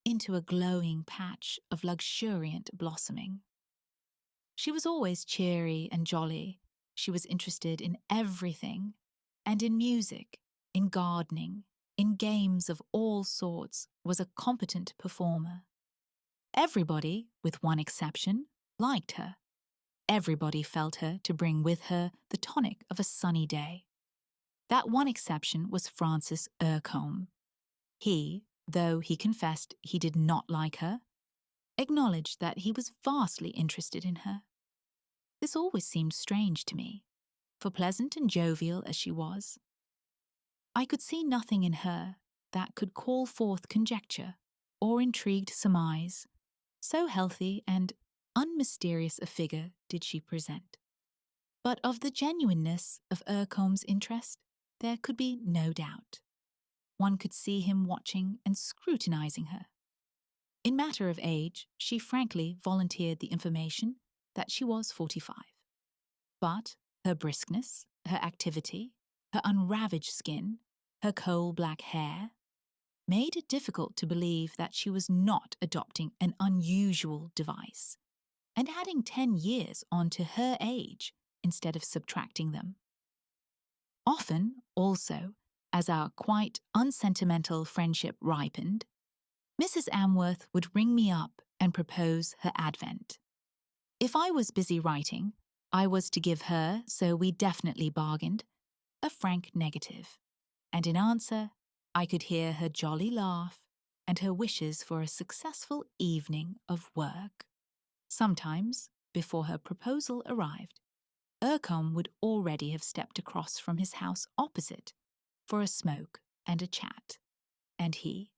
into a glowing patch of luxuriant blossoming. She was always cheery and jolly. She was interested in everything, and in music, in gardening, in games of all sorts, was a competent performer. Everybody, with one exception, liked her. Everybody felt her to bring with her the tonic of a sunny day. That one exception was Francis Ercombe. He, though he confessed he did not like her, acknowledged that he was vastly interested in her. This always seemed strange to me, for pleasant and jovial as she was, I could see nothing in her that could call forth conjecture or intrigued surmise, so healthy and unmysterious a figure did she present. But of the genuineness of Ercombe's interest there could be no doubt. One could see him watching and scrutinizing her. In matter of age, she frankly volunteered the information that she was 45. But her briskness, her activity, her unravaged skin, her coal-black hair, made it difficult to believe that she was not adopting an unusual device, and adding 10 years on to her age instead of subtracting them. Often, also, as our quite unsentimental friendship ripened, Mrs. Amworth would ring me up and propose her advent. If I was busy writing, I was to give her, so we definitely bargained, a frank negative, and in answer, I could hear her jolly laugh and her wishes for a successful evening of work. Sometimes, before her proposal arrived, Ercombe would already have stepped across from his house opposite for a smoke and a chat, and he,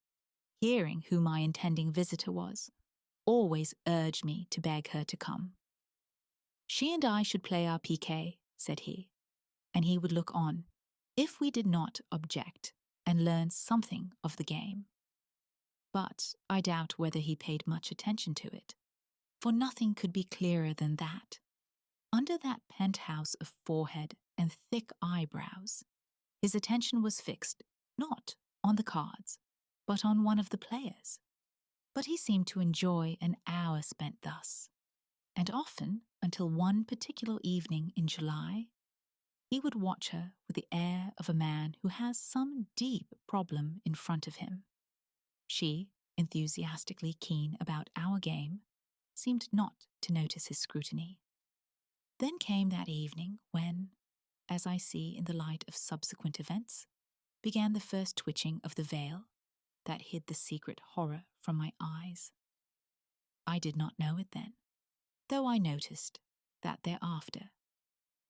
hearing who my intending visitor was, always urged me to beg her to come. She and I should play our piquet, said he, and he would look on, if we did not object, and learn something of the game. But I doubt whether he paid much attention to it, for nothing could be clearer than that, under that penthouse of forehead and thick eyebrows, his attention was fixed, not on the cards, but on one of the players. But he seemed to enjoy an hour spent thus, and often, until one particular evening in July, he would watch her with the air of a man who has some deep problem in front of him. She, enthusiastically keen about our game, seemed not to notice his scrutiny. Then came that evening when, as I see in the light of subsequent events, began the first twitching of the veil that hid the secret horror from my eyes. I did not know it then, though I noticed that thereafter,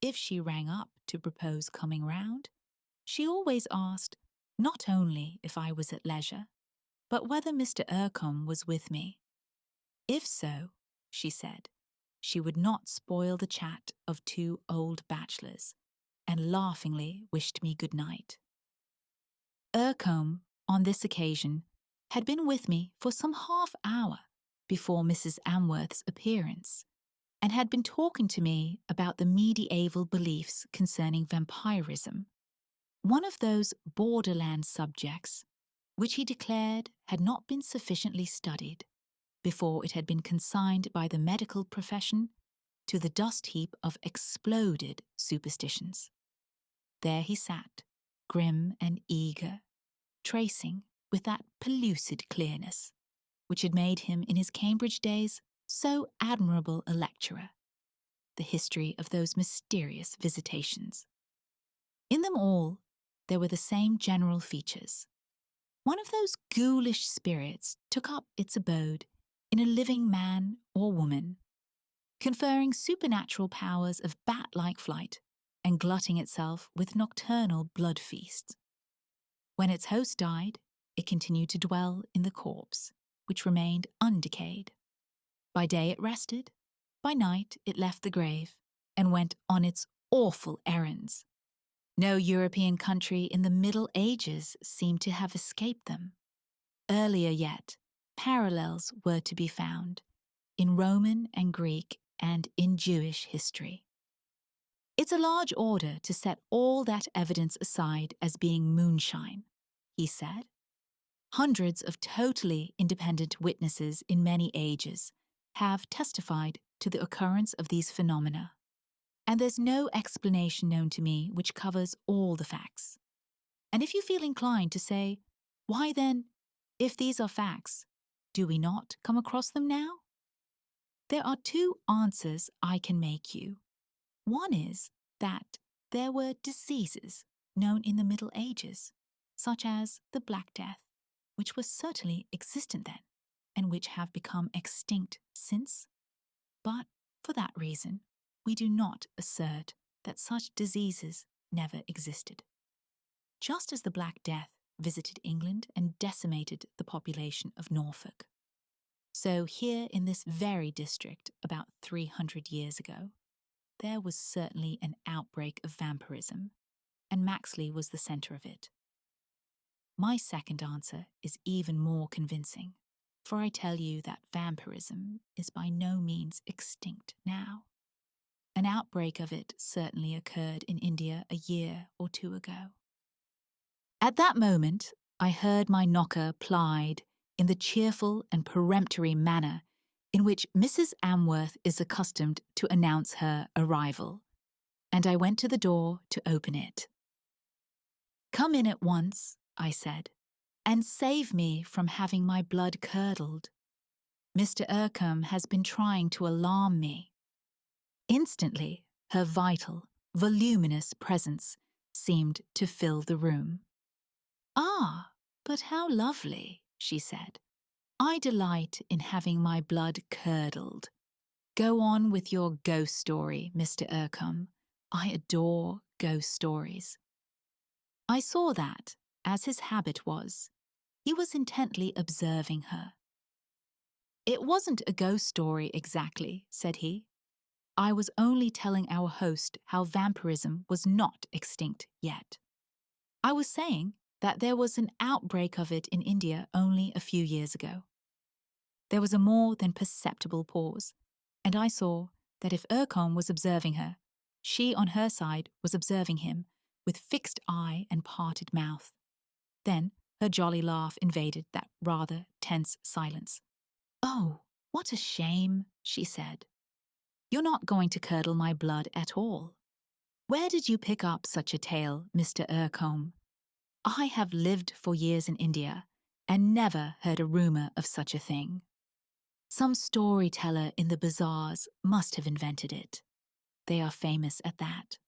if she rang up to propose coming round, she always asked not only if I was at leisure, but whether Mr. Ercombe was with me. If so, she said, she would not spoil the chat of two old bachelors, and laughingly wished me good night. Ercombe, on this occasion, had been with me for some half-hour before Mrs. Amworth's appearance, and had been talking to me about the medieval beliefs concerning vampirism, one of those borderland subjects which he declared had not been sufficiently studied before it had been consigned by the medical profession to the dust heap of exploded superstitions. There he sat, grim and eager, tracing with that pellucid clearness which had made him in his Cambridge days so admirable a lecturer, the history of those mysterious visitations. In them all, there were the same general features. One of those ghoulish spirits took up its abode in a living man or woman, conferring supernatural powers of bat-like flight and glutting itself with nocturnal blood feasts. When its host died, it continued to dwell in the corpse, which remained undecayed. By day it rested, by night it left the grave and went on its awful errands. No European country in the Middle Ages seemed to have escaped them. Earlier yet, parallels were to be found in Roman and Greek and in Jewish history. It's a large order to set all that evidence aside as being moonshine, he said. Hundreds of totally independent witnesses in many ages have testified to the occurrence of these phenomena, and there's no explanation known to me which covers all the facts. And if you feel inclined to say, why then, if these are facts, do we not come across them now? There are two answers I can make you. One is that there were diseases known in the Middle Ages, such as the Black Death, which was certainly existent then, and which have become extinct since. But for that reason, we do not assert that such diseases never existed. Just as the Black Death visited England and decimated the population of Norfolk, so here in this very district about 300 years ago, there was certainly an outbreak of vampirism, and Maxley was the centre of it. My second answer is even more convincing, for I tell you that vampirism is by no means extinct now. An outbreak of it certainly occurred in India a year or two ago. At that moment, I heard my knocker plied in the cheerful and peremptory manner in which Mrs. Amworth is accustomed to announce her arrival, and I went to the door to open it. "Come in at once," I said, "and save me from having my blood curdled. Mr. Ercombe has been trying to alarm me." Instantly, her vital, voluminous presence seemed to fill the room. "Ah, but how lovely," she said. "I delight in having my blood curdled. Go on with your ghost story, Mr. Ercombe. I adore ghost stories." I saw that, as his habit was, he was intently observing her. "It wasn't a ghost story exactly," said he. "I was only telling our host how vampirism was not extinct yet. I was saying that there was an outbreak of it in India only a few years ago." There was a more than perceptible pause, and I saw that if Ercombe was observing her, she on her side was observing him with fixed eye and parted mouth. Then her jolly laugh invaded that rather tense silence. "Oh, what a shame," she said. "You're not going to curdle my blood at all. Where did you pick up such a tale, Mr. Ercombe? I have lived for years in India and never heard a rumour of such a thing. Some storyteller in the bazaars must have invented it. They are famous at that."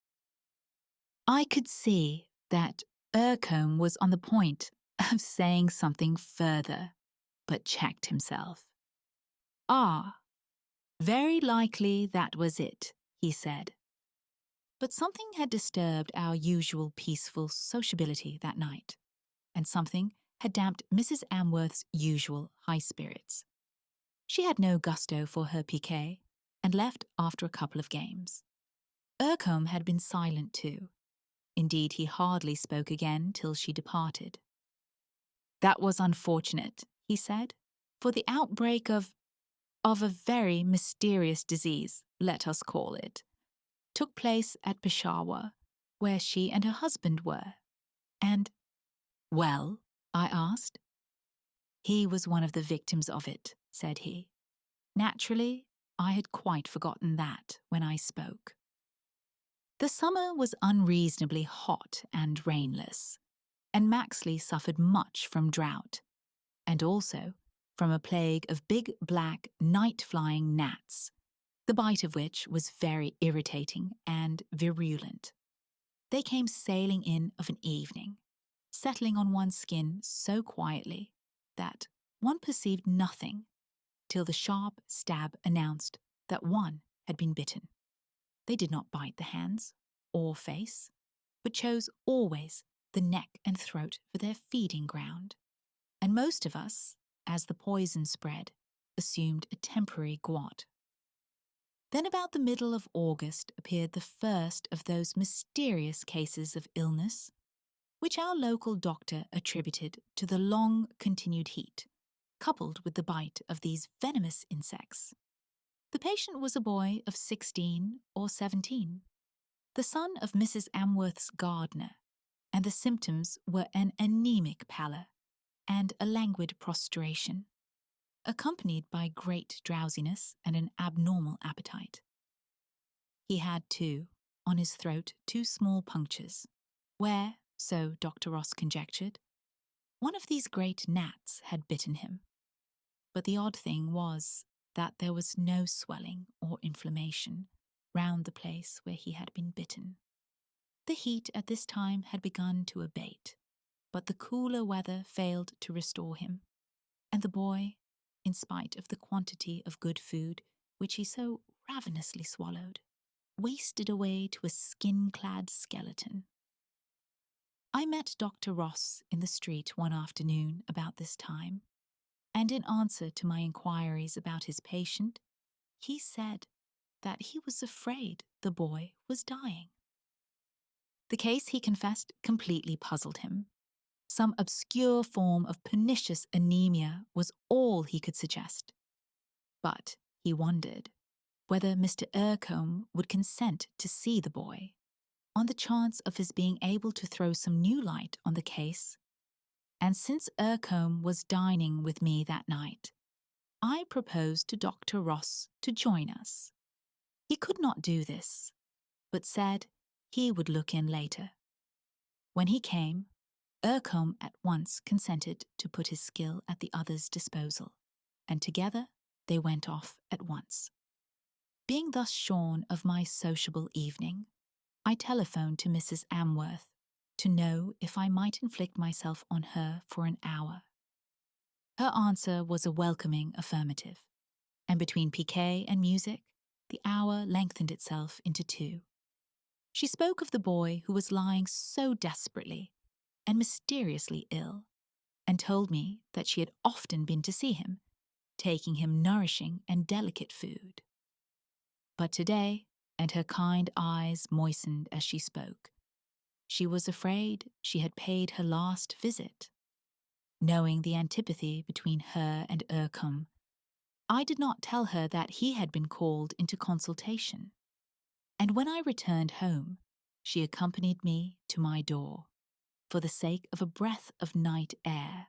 I could see that Ercombe was on the point of saying something further, but checked himself. "Ah, very likely that was it," he said. But something had disturbed our usual peaceful sociability that night, and something had damped Mrs. Amworth's usual high spirits. She had no gusto for her piquet and left after a couple of games. Ercombe had been silent too. Indeed, he hardly spoke again till she departed. "That was unfortunate," he said, "for the outbreak of a very mysterious disease, let us call it, took place at Peshawar, where she and her husband were. And—" "Well?" I asked. "He was one of the victims of it," said he. Naturally, I had quite forgotten that when I spoke. The summer was unreasonably hot and rainless, and Maxley suffered much from drought, and also from a plague of big black night-flying gnats, the bite of which was very irritating and virulent. They came sailing in of an evening, settling on one's skin so quietly that one perceived nothing till the sharp stab announced that one had been bitten. They did not bite the hands or face, but chose always the neck and throat for their feeding ground. And most of us, as the poison spread, assumed a temporary gwot. Then about the middle of August appeared the first of those mysterious cases of illness, which our local doctor attributed to the long-continued heat, coupled with the bite of these venomous insects. The patient was a boy of 16 or 17, the son of Mrs. Amworth's gardener, and the symptoms were an anemic pallor and a languid prostration, accompanied by great drowsiness and an abnormal appetite. He had, too, on his throat 2 small punctures, where, so Dr. Ross conjectured, one of these great gnats had bitten him. But the odd thing was that there was no swelling or inflammation round the place where he had been bitten. The heat at this time had begun to abate, but the cooler weather failed to restore him, and the boy, in spite of the quantity of good food which he so ravenously swallowed, wasted away to a skin-clad skeleton. I met Dr. Ross in the street one afternoon about this time, and in answer to my inquiries about his patient, he said that he was afraid the boy was dying. The case, he confessed, completely puzzled him. Some obscure form of pernicious anemia was all he could suggest. But he wondered whether Mr. Ercombe would consent to see the boy, on the chance of his being able to throw some new light on the case. And since Ercombe was dining with me that night, I proposed to Dr. Ross to join us. He could not do this, but said he would look in later. When he came, Ercombe at once consented to put his skill at the other's disposal, and together they went off at once. Being thus shorn of my sociable evening, I telephoned to Mrs. Amworth to know if I might inflict myself on her for an hour. Her answer was a welcoming affirmative, and between piquet and music, the hour lengthened itself into 2. She spoke of the boy who was lying so desperately and mysteriously ill, and told me that she had often been to see him, taking him nourishing and delicate food. But today, and her kind eyes moistened as she spoke, she was afraid she had paid her last visit. Knowing the antipathy between her and Ercombe, I did not tell her that he had been called into consultation, and when I returned home, she accompanied me to my door, for the sake of a breath of night air,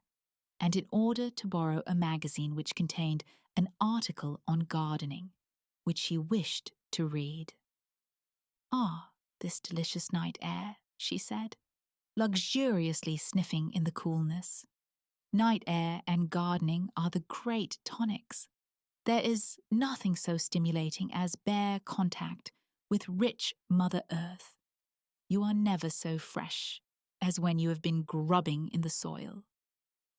and in order to borrow a magazine which contained an article on gardening, which she wished to read. "Ah, this delicious night air," she said, luxuriously sniffing in the coolness. "Night air and gardening are the great tonics. There is nothing so stimulating as bare contact with rich Mother Earth. You are never so fresh as when you have been grubbing in the soil.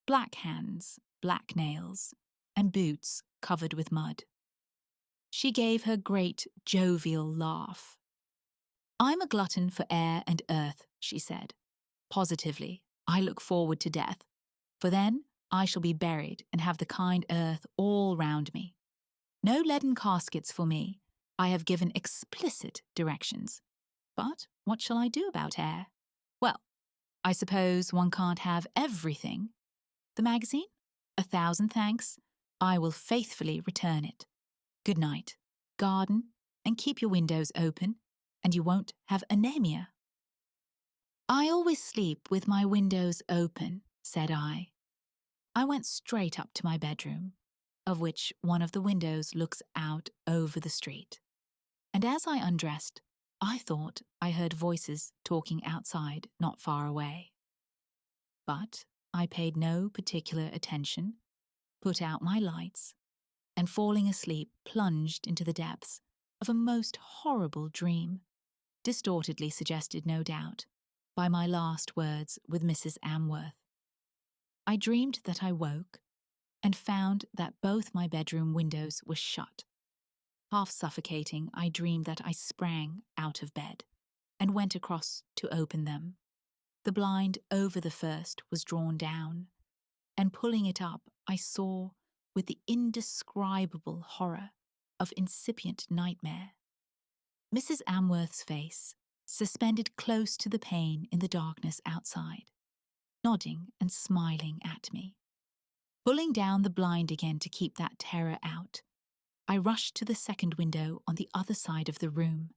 Black hands, black nails, and boots covered with mud. She gave her great, jovial laugh. "I'm a glutton for air and earth," she said. "Positively, I look forward to death, for then I shall be buried and have the kind earth all round me. No leaden caskets for me. I have given explicit directions. But what shall I do about air? Well, I suppose one can't have everything. The magazine? 1,000 thanks. I will faithfully return it. Good night. Garden, and keep your windows open, and you won't have anemia." "I always sleep with my windows open," said I. I went straight up to my bedroom, of which one of the windows looks out over the street. And as I undressed, I thought I heard voices talking outside not far away. But I paid no particular attention, put out my lights, and falling asleep plunged into the depths of a most horrible dream, distortedly suggested, no doubt, by my last words with Mrs. Amworth. I dreamed that I woke and found that both my bedroom windows were shut. Half suffocating, I dreamed that I sprang out of bed and went across to open them. The blind over the first was drawn down, and pulling it up, I saw, with the indescribable horror of incipient nightmare, Mrs. Amworth's face, suspended close to the pane in the darkness outside, nodding and smiling at me. Pulling down the blind again to keep that terror out, I rushed to the second window on the other side of the room,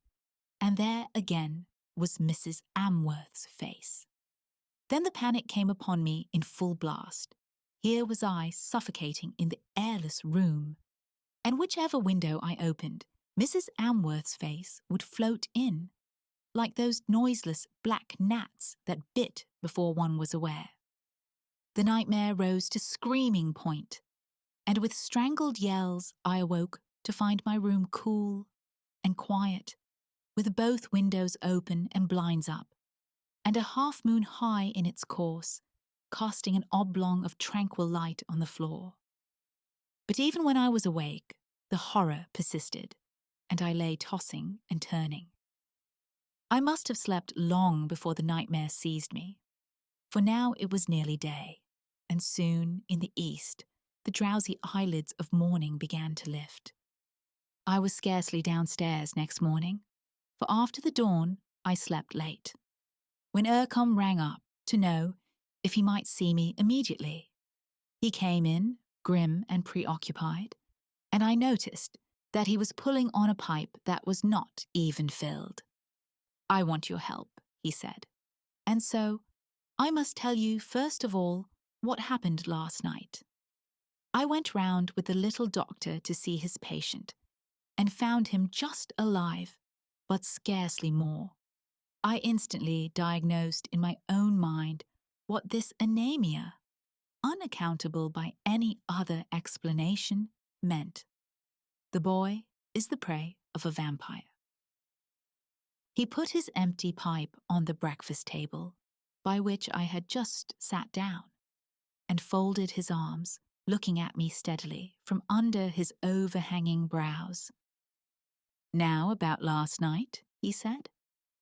and there again was Mrs. Amworth's face. Then the panic came upon me in full blast. Here was I suffocating in the airless room, and whichever window I opened, Mrs. Amworth's face would float in, like those noiseless black gnats that bit before one was aware. The nightmare rose to screaming point, and with strangled yells I awoke to find my room cool and quiet, with both windows open and blinds up, and a half-moon high in its course, casting an oblong of tranquil light on the floor. But even when I was awake, the horror persisted, and I lay tossing and turning. I must have slept long before the nightmare seized me, for now it was nearly day, and soon, in the east, the drowsy eyelids of morning began to lift. I was scarcely downstairs next morning, for after the dawn I slept late, when Ercom rang up to know if he might see me immediately. He came in, grim and preoccupied, and I noticed that he was pulling on a pipe that was not even filled. "I want your help," he said, "and so I must tell you first of all what happened last night. I went round with the little doctor to see his patient, and found him just alive, but scarcely more. I instantly diagnosed in my own mind what this anemia, unaccountable by any other explanation, meant. The boy is the prey of a vampire." He put his empty pipe on the breakfast table, by which I had just sat down, and folded his arms, looking at me steadily from under his overhanging brows. "Now about last night," he said.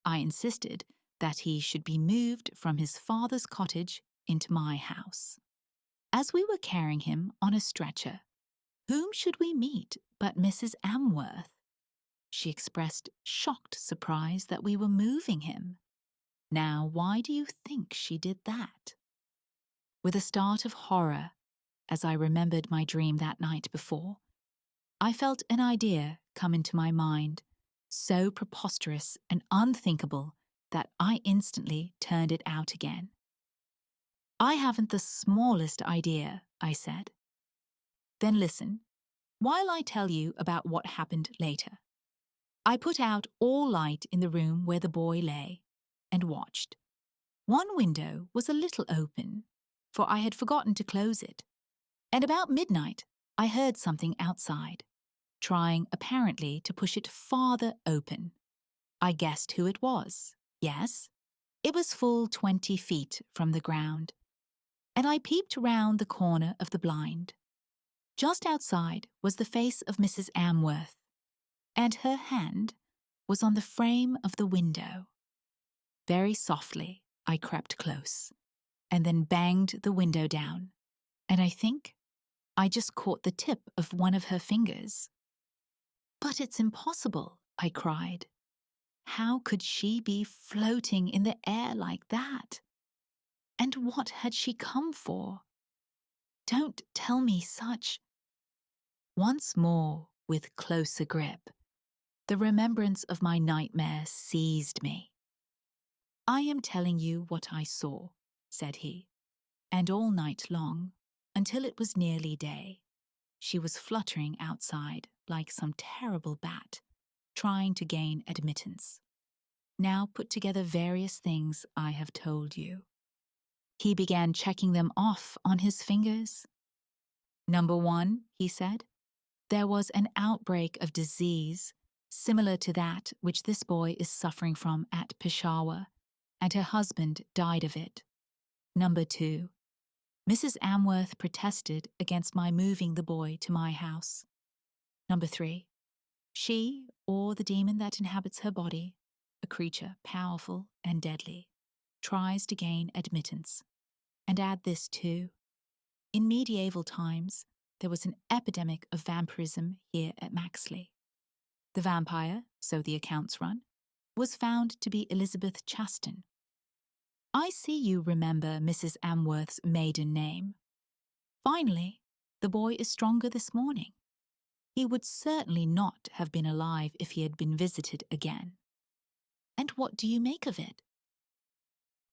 I insisted that he should be moved from his father's cottage into my house. As we were carrying him on a stretcher, whom should we meet but Mrs. Amworth? She expressed shocked surprise that we were moving him. Now, why do you think she did that? With a start of horror, as I remembered my dream that night before, I felt an idea come into my mind, so preposterous and unthinkable that I instantly turned it out again. "I haven't the smallest idea," I said. "Then listen, while I tell you about what happened later." I put out all light in the room where the boy lay, and watched. One window was a little open, for I had forgotten to close it, and about midnight I heard something outside, trying apparently to push it farther open. I guessed who it was. Yes, It was full 20 feet from the ground, and I peeped round the corner of the blind. Just outside was the face of Mrs. Amworth, and her hand was on the frame of the window. Very softly, I crept close, and then banged the window down, and I think I just caught the tip of one of her fingers. "But it's impossible," I cried. How could she be floating in the air like that? And what had she come for? Don't tell me such. Once more, with closer grip, the remembrance of my nightmare seized me. "I am telling you what I saw," said he, and all night long, until it was nearly day, she was fluttering outside like some terrible bat, trying to gain admittance. Now put together various things I have told you. He began checking them off on his fingers. "Number 1, he said, there was an outbreak of disease similar to that which this boy is suffering from at Peshawar, and her husband died of it. Number 2, Mrs. Amworth protested against my moving the boy to my house. Number 3, she, or the demon that inhabits her body, a creature powerful and deadly, tries to gain admittance. And add this too. In medieval times, there was an epidemic of vampirism here at Maxley. The vampire, so the accounts run, was found to be Elizabeth Chaston. I see you remember Mrs. Amworth's maiden name. Finally, the boy is stronger this morning. He would certainly not have been alive if he had been visited again. And what do you make of it?"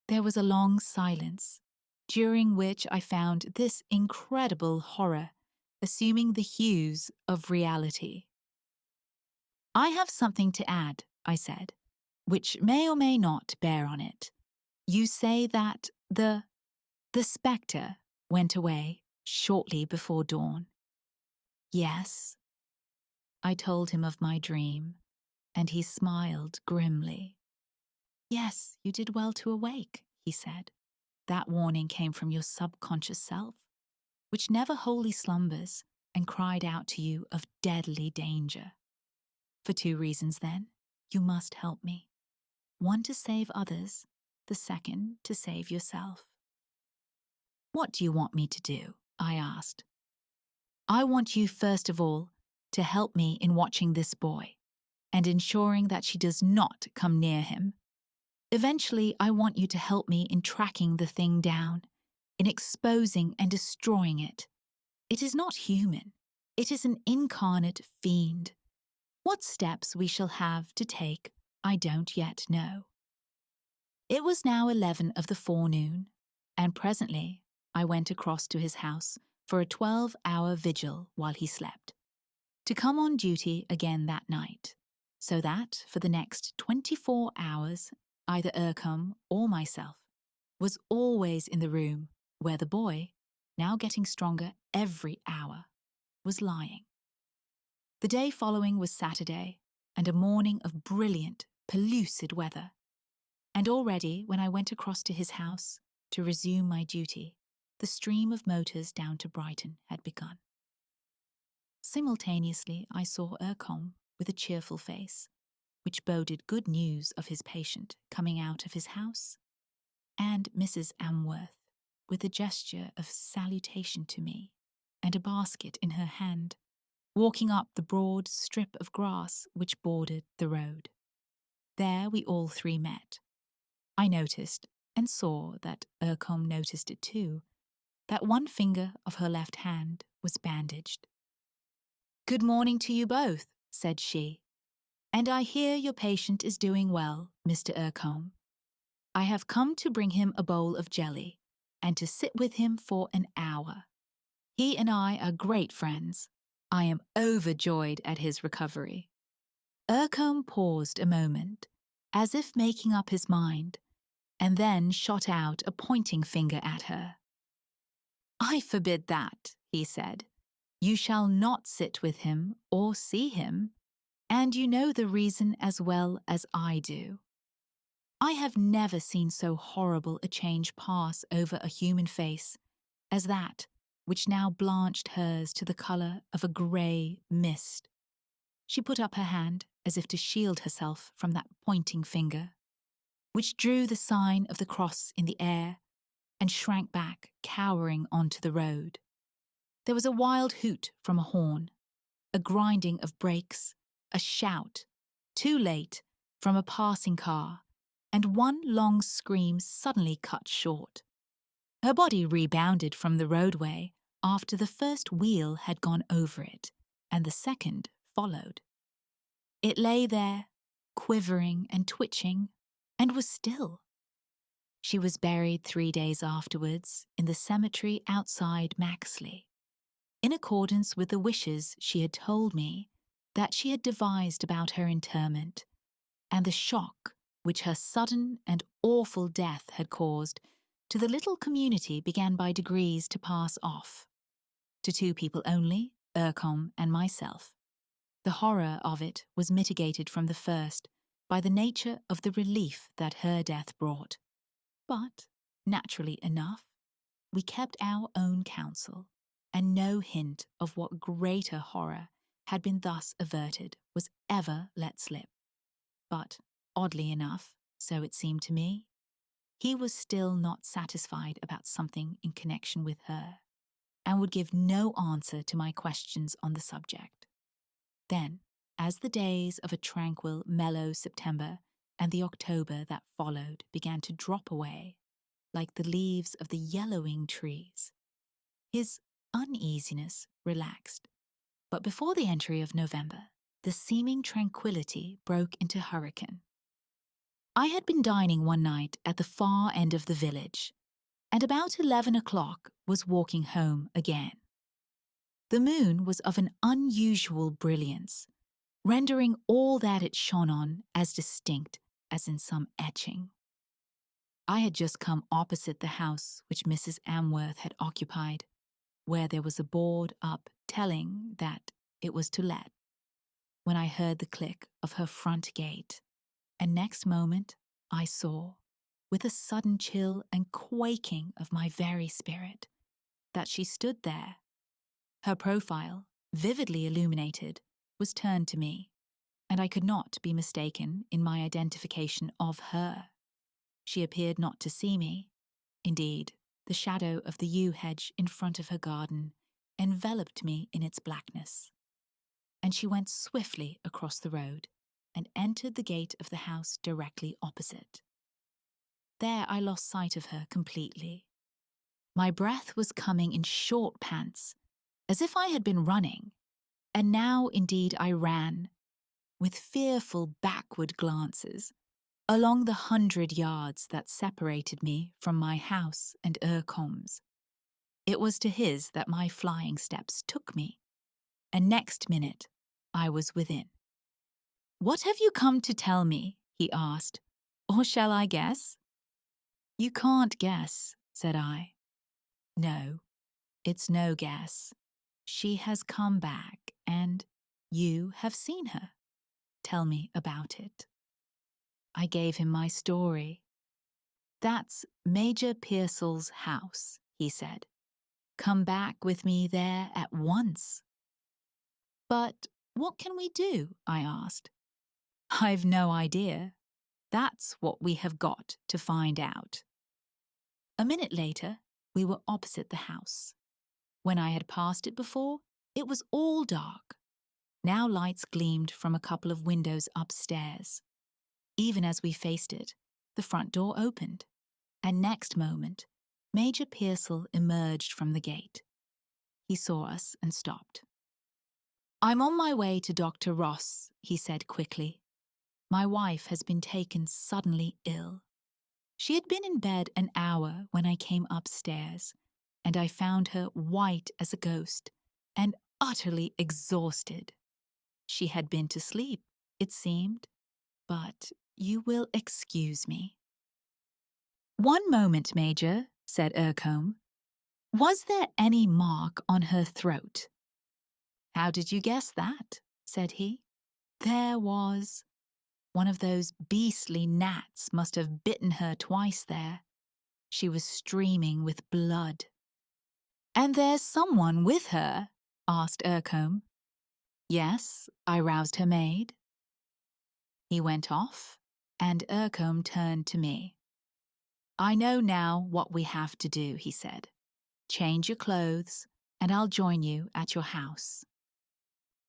There was a long silence, during which I found this incredible horror assuming the hues of reality. "I have something to add," I said, "which may or may not bear on it. You say that the spectre went away shortly before dawn." "Yes." I told him of my dream, and he smiled grimly. "Yes, you did well to awake," he said. "That warning came from your subconscious self, which never wholly slumbers, and cried out to you of deadly danger. For 2 reasons, then, you must help me. 1 to save others, the 2nd to save yourself." "What do you want me to do?" I asked. "I want you, first of all, to help me in watching this boy, and ensuring that she does not come near him. Eventually, I want you to help me in tracking the thing down, in exposing and destroying it. It is not human. It is an incarnate fiend. What steps we shall have to take, I don't yet know." It was now 11 of the forenoon, and presently I went across to his house for a 12-hour vigil while he slept, to come on duty again that night, so that for the next 24 hours either Ercombe or myself was always in the room where the boy, now getting stronger every hour, was lying. The day following was Saturday, and a morning of brilliant, pellucid weather, and already when I went across to his house to resume my duty, the stream of motors down to Brighton had begun. Simultaneously I saw Ercombe with a cheerful face, which boded good news of his patient coming out of his house, and Mrs. Amworth with a gesture of salutation to me and a basket in her hand, walking up the broad strip of grass which bordered the road. There we all 3 met. I noticed, and saw that Ercombe noticed it too, that one finger of her left hand was bandaged. "Good morning to you both," said she, "and I hear your patient is doing well, Mr. Ercombe. I have come to bring him a bowl of jelly, and to sit with him for an hour. He and I are great friends. I am overjoyed at his recovery." Ercombe paused a moment, as if making up his mind, and then shot out a pointing finger at her. "I forbid that," he said. "You shall not sit with him or see him, and you know the reason as well as I do." I have never seen so horrible a change pass over a human face as that which now blanched hers to the colour of a grey mist. She put up her hand as if to shield herself from that pointing finger, which drew the sign of the cross in the air, and shrank back, cowering onto the road. There was a wild hoot from a horn, a grinding of brakes, a shout, too late, from a passing car, and one long scream suddenly cut short. Her body rebounded from the roadway after the first wheel had gone over it, and the second followed. It lay there, quivering and twitching, and was still. She was buried 3 days afterwards in the cemetery outside Maxley, in accordance with the wishes she had told me that she had devised about her interment, and the shock which her sudden and awful death had caused to the little community began by degrees to pass off. To 2 people only, Ercom and myself. The horror of it was mitigated from the first by the nature of the relief that her death brought. But, naturally enough, we kept our own counsel, and no hint of what greater horror had been thus averted was ever let slip. But, oddly enough, so it seemed to me, he was still not satisfied about something in connection with her, and would give no answer to my questions on the subject. Then, as the days of a tranquil, mellow September and the October that followed began to drop away, like the leaves of the yellowing trees, his uneasiness relaxed. But before the entry of November, the seeming tranquillity broke into hurricane. I had been dining one night at the far end of the village, and about 11 o'clock was walking home again. The moon was of an unusual brilliance, rendering all that it shone on as distinct as in some etching. I had just come opposite the house which Mrs. Amworth had occupied, where there was a board up telling that it was to let, when I heard the click of her front gate, and next moment I saw, with a sudden chill and quaking of my very spirit, that she stood there. Her profile, vividly illuminated, was turned to me, and I could not be mistaken in my identification of her. She appeared not to see me. Indeed, the shadow of the yew hedge in front of her garden enveloped me in its blackness. And she went swiftly across the road and entered the gate of the house directly opposite. There I lost sight of her completely. My breath was coming in short pants, as if I had been running, and now indeed I ran, with fearful backward glances, along the 100 yards that separated me from my house and Ercom's. It was to his that my flying steps took me, and next minute I was within. "What have you come to tell me?" he asked, "or shall I guess?" "You can't guess," said I. "No, it's no guess. She has come back, and you have seen her. Tell me about it." I gave him my story. "That's Major Pearsall's house," he said. "Come back with me there at once." "But what can we do?" I asked. "I've no idea. That's what we have got to find out." A minute later, we were opposite the house. When I had passed it before, it was all dark. Now lights gleamed from a couple of windows upstairs. Even as we faced it, the front door opened, and next moment, Major Pearsall emerged from the gate. He saw us and stopped. "I'm on my way to Dr. Ross," he said quickly. "My wife has been taken suddenly ill. She had been in bed an hour when I came upstairs, and I found her white as a ghost and utterly exhausted. She had been to sleep, it seemed, but you will excuse me." "One moment, Major," said Ercombe. "Was there any mark on her throat?" "How did you guess that?" said he. "There was." One of those beastly gnats must have bitten her twice there. She was streaming with blood. "And there's someone with her?" asked Ercombe. "Yes," I roused her maid. He went off, and Ercombe turned to me. "I know now what we have to do," he said. "Change your clothes, and I'll join you at your house."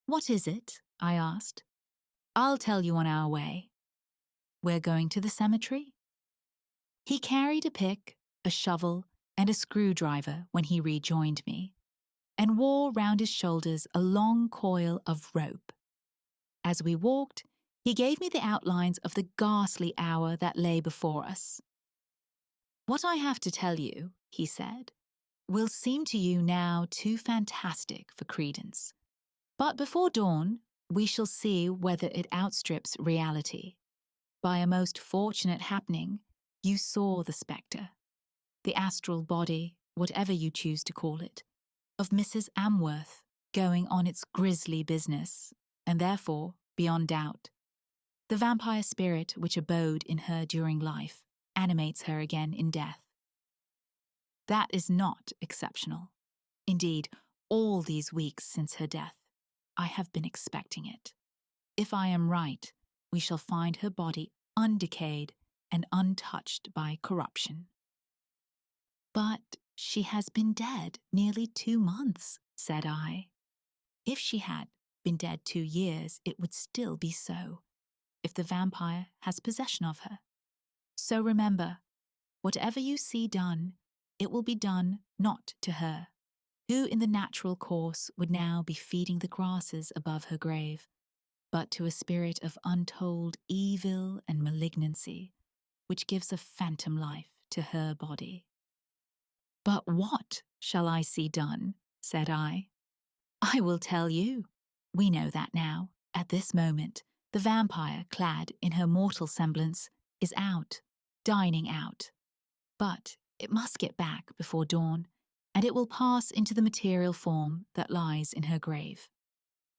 "What is it?" I asked. "I'll tell you on our way." "We're going to the cemetery?" He carried a pick, a shovel, and a screwdriver when he rejoined me, and wore round his shoulders a long coil of rope. As we walked, he gave me the outlines of the ghastly hour that lay before us. "What I have to tell you," he said, "will seem to you now too fantastic for credence. But before dawn, we shall see whether it outstrips reality. By a most fortunate happening, you saw the spectre, the astral body, whatever you choose to call it, of Mrs. Amworth going on its grisly business, and therefore, beyond doubt, the vampire spirit which abode in her during life animates her again in death. That is not exceptional. Indeed, all these weeks since her death, I have been expecting it. If I am right, we shall find her body undecayed and untouched by corruption." "But she has been dead nearly 2 months," said I. "If she had been dead 2 years, it would still be so, if the vampire has possession of her. So remember, whatever you see done, it will be done not to her, who in the natural course would now be feeding the grasses above her grave, but to a spirit of untold evil and malignancy, which gives a phantom life to her body." "But what shall I see done?" said I. "I will tell you. We know that now, at this moment, the vampire, clad in her mortal semblance, is out, dining out. But it must get back before dawn, and it will pass into the material form that lies in her grave.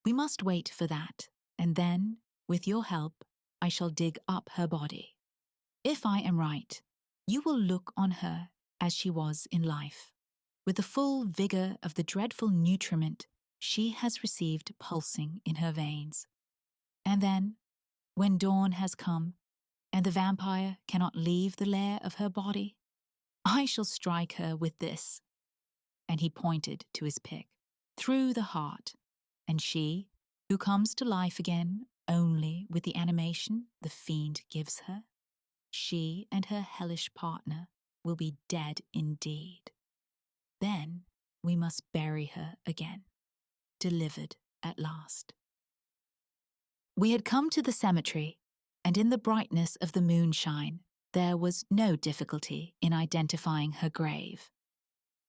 We must wait for that, and then, with your help, I shall dig up her body. If I am right, you will look on her as she was in life, with the full vigour of the dreadful nutriment she has received pulsing in her veins. And then, when dawn has come, and the vampire cannot leave the lair of her body, I shall strike her with this," and he pointed to his pick, "through the heart, and she, who comes to life again only with the animation the fiend gives her, she and her hellish partner will be dead indeed. Then we must bury her again, delivered at last." We had come to the cemetery, and in the brightness of the moonshine, there was no difficulty in identifying her grave.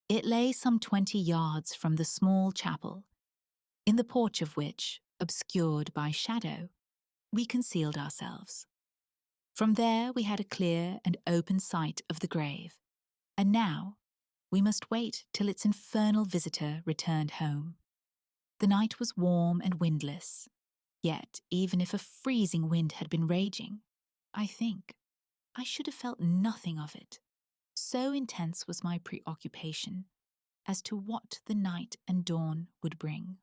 It lay some 20 yards from the small chapel, in the porch of which, obscured by shadow, we concealed ourselves. From there we had a clear and open sight of the grave, and now we must wait till its infernal visitor returned home. The night was warm and windless, yet even if a freezing wind had been raging, I think I should have felt nothing of it. So intense was my preoccupation as to what the night and dawn would bring.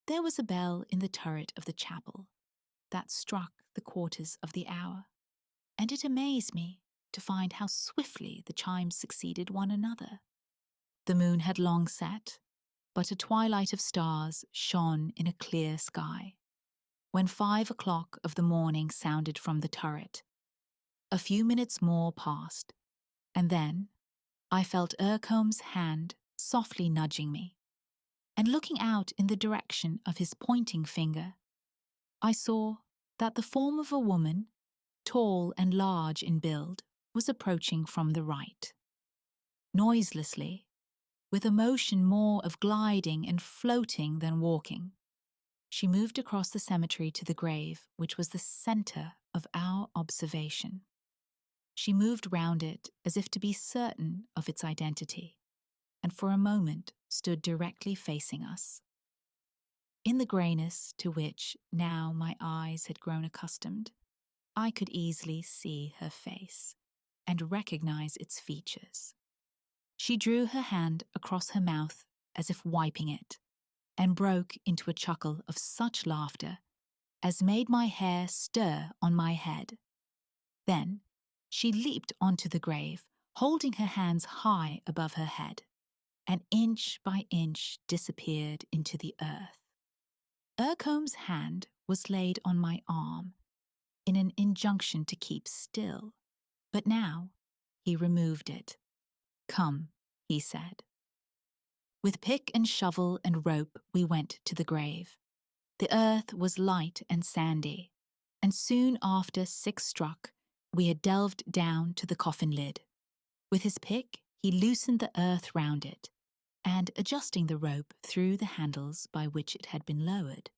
There was a bell in the turret of the chapel that struck the quarters of the hour, and it amazed me to find how swiftly the chimes succeeded one another. The moon had long set, but a twilight of stars shone in a clear sky, when 5 o'clock of the morning sounded from the turret. A few minutes more passed, and then I felt Ercombe's hand softly nudging me, and looking out in the direction of his pointing finger, I saw that the form of a woman, tall and large in build, was approaching from the right. Noiselessly, with a motion more of gliding and floating than walking, she moved across the cemetery to the grave, which was the centre of our observation. She moved round it as if to be certain of its identity, and for a moment stood directly facing us. In the greyness to which now my eyes had grown accustomed, I could easily see her face and recognize its features. She drew her hand across her mouth as if wiping it, and broke into a chuckle of such laughter as made my hair stir on my head. Then she leaped onto the grave, holding her hands high above her head, and inch by inch disappeared into the earth. Ercombe's hand was laid on my arm in an injunction to keep still, but now he removed it. "Come," he said. With pick and shovel and rope we went to the grave. The earth was light and sandy, and soon after 6 struck, we had delved down to the coffin lid. With his pick, he loosened the earth round it, and adjusting the rope through the handles by which it had been lowered,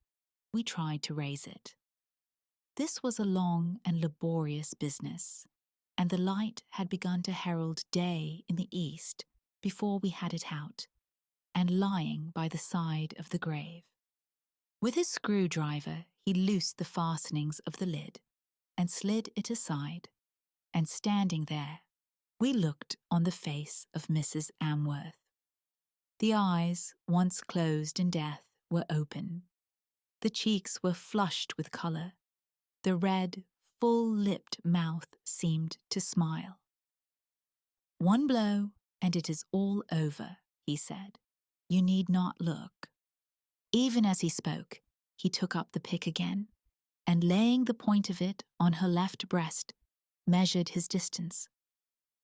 we tried to raise it. This was a long and laborious business, and the light had begun to herald day in the east before we had it out and lying by the side of the grave. With his screwdriver, he loosed the fastenings of the lid and slid it aside, and standing there, we looked on the face of Mrs. Amworth. The eyes, once closed in death, were open. The cheeks were flushed with colour. The red, full-lipped mouth seemed to smile. "One blow, and it is all over," he said. "You need not look." Even as he spoke, he took up the pick again, and laying the point of it on her left breast, measured his distance.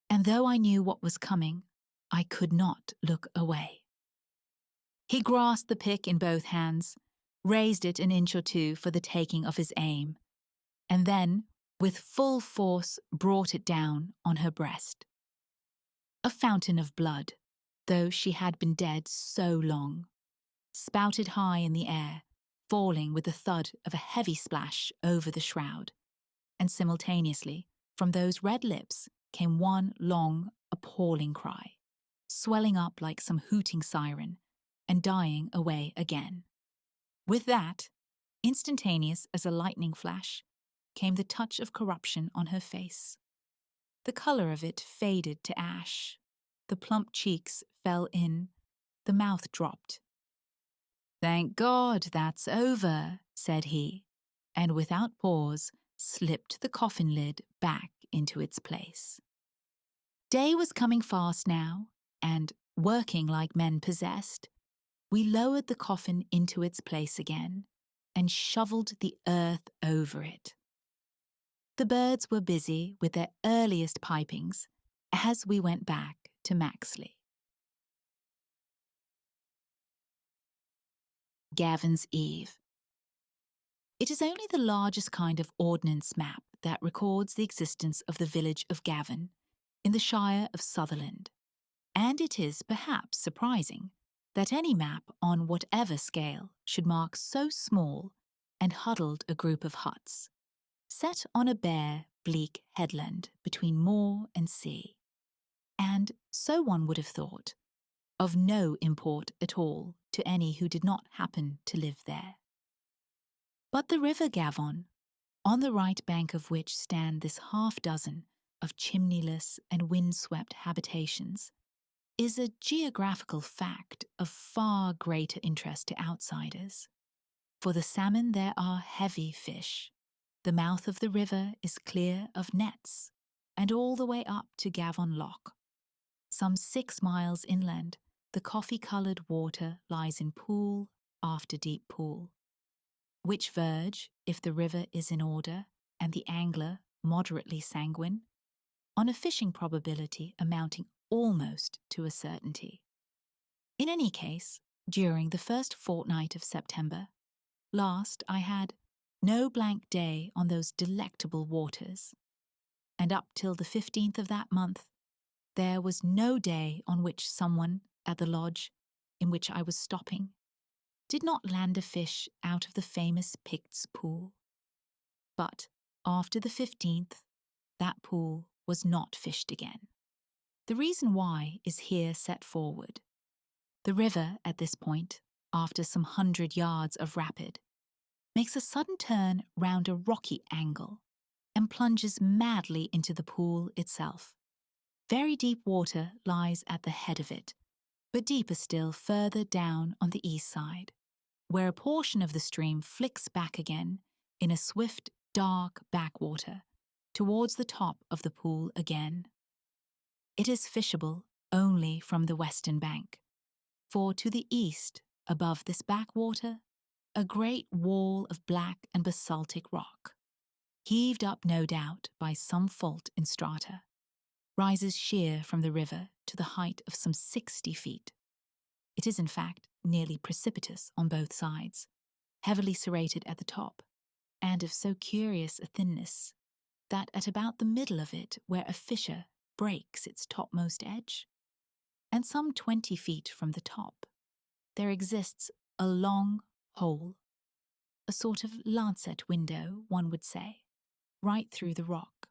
And though I knew what was coming, I could not look away. He grasped the pick in both hands, raised it an inch or two for the taking of his aim, and then, with full force, brought it down on her breast. A fountain of blood, though she had been dead so long, spouted high in the air, falling with the thud of a heavy splash over the shroud, and simultaneously, from those red lips came one long, appalling cry, swelling up like some hooting siren, and dying away again. With that, instantaneous as a lightning flash, came the touch of corruption on her face. The colour of it faded to ash, the plump cheeks fell in, the mouth dropped. "Thank God, that's over," said he, and without pause slipped the coffin lid back into its place. Day was coming fast now, and, working like men possessed, we lowered the coffin into its place again and shovelled the earth over it. The birds were busy with their earliest pipings as we went back to Maxley. Gavon's Eve. It is only the largest kind of ordnance map that records the existence of the village of Gavon in the Shire of Sutherland, and it is perhaps surprising that any map on whatever scale should mark so small and huddled a group of huts, set on a bare, bleak headland between moor and sea, and, so one would have thought, of no import at all to any who did not happen to live there. But the river Gavon, on the right bank of which stand this half-dozen of chimneyless and wind-swept habitations, is a geographical fact of far greater interest to outsiders. For the salmon there are heavy fish, the mouth of the river is clear of nets, and all the way up to Gavon Loch. Some 6 miles inland, the coffee-coloured water lies in pool after deep pool, which verge, if the river is in order and the angler moderately sanguine, on a fishing probability amounting almost to a certainty. In any case, during the first fortnight of September, last I had no blank day on those delectable waters, and up till the 15th of that month, there was no day on which someone at the lodge in which I was stopping did not land a fish out of the famous Pict's pool. But after the 15th, that pool was not fished again. The reason why is here set forward. The river at this point, after some 100 yards of rapid, makes a sudden turn round a rocky angle, and and plunges madly into the pool itself. Very deep water lies at the head of it, but deeper still further down on the east side, where a portion of the stream flicks back again in a swift, dark backwater towards the top of the pool again. It is fishable only from the western bank, for to the east, above this backwater, a great wall of black and basaltic rock, heaved up no doubt by some fault in strata, rises sheer from the river to the height of some 60 feet. It is in fact nearly precipitous on both sides, heavily serrated at the top, and of so curious a thinness that at about the middle of it, where a fissure breaks its topmost edge, and some 20 feet from the top, there exists a long hole, a sort of lancet window, one would say, right through the rock,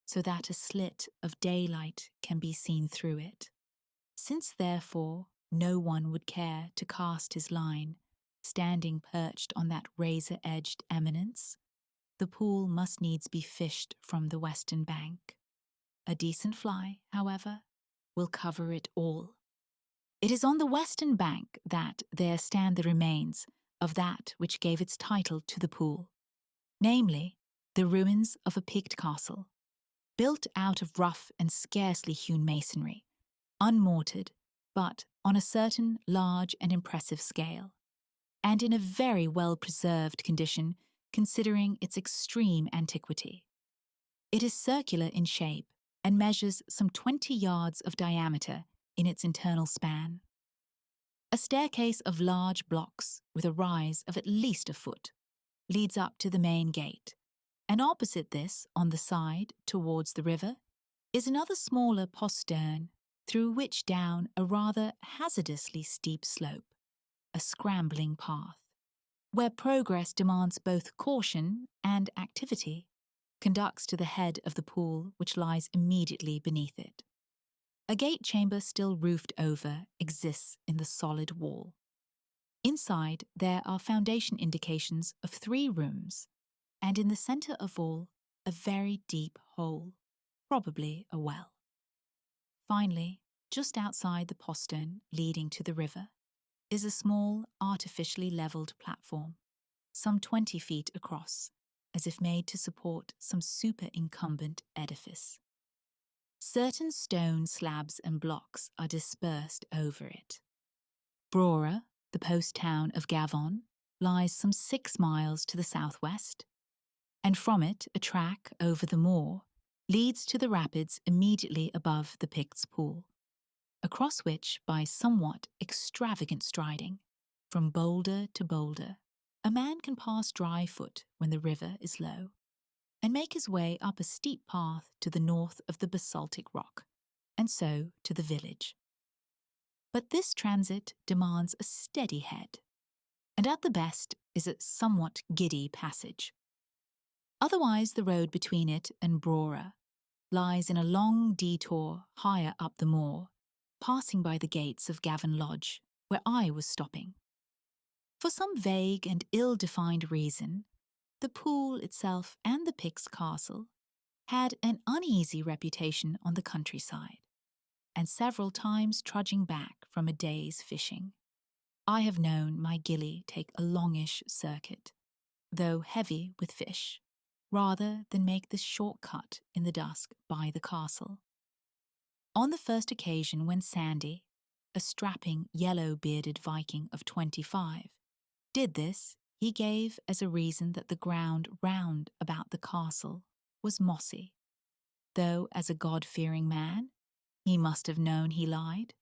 so that a slit of daylight can be seen through it. Since, therefore, no one would care to cast his line, standing perched on that razor-edged eminence, the pool must needs be fished from the western bank. A decent fly, however, will cover it all. It is on the western bank that there stand the remains of that which gave its title to the pool, namely, the ruins of a pigged castle, built out of rough and scarcely hewn masonry, unmortared, but on a certain large and impressive scale, and in a very well-preserved condition considering its extreme antiquity. It is circular in shape and measures some 20 yards of diameter in its internal span. A staircase of large blocks with a rise of at least a foot leads up to the main gate, and opposite this, on the side towards the river, is another smaller postern through which down a rather hazardously steep slope, a scrambling path, where progress demands both caution and activity, conducts to the head of the pool which lies immediately beneath it. A gate chamber still roofed over exists in the solid wall. Inside there are foundation indications of 3 rooms, and in the centre of all, a very deep hole, probably a well. Finally, just outside the postern leading to the river, is a small, artificially levelled platform, some 20 feet across, as if made to support some superincumbent edifice. Certain stone slabs and blocks are dispersed over it. Brora, the post town of Gavon, lies some 6 miles to the southwest, and from it a track over the moor leads to the rapids immediately above the Picts Pool, across which, by somewhat extravagant striding, from boulder to boulder, a man can pass dry foot when the river is low, and make his way up a steep path to the north of the basaltic rock, and so to the village. But this transit demands a steady head, and at the best is a somewhat giddy passage. Otherwise the road between it and Brora lies in a long detour higher up the moor, passing by the gates of Gavon Lodge, where I was stopping. For some vague and ill-defined reason, the pool itself and the Picts Castle had an uneasy reputation on the countryside, and several times trudging back from a day's fishing, I have known my gilly take a longish circuit, though heavy with fish, rather than make this short cut in the dusk by the castle. On the first occasion when Sandy, a strapping yellow-bearded Viking of 25, did this, he gave as a reason that the ground round about the castle was mossy, though as a God-fearing man, he must have known he lied.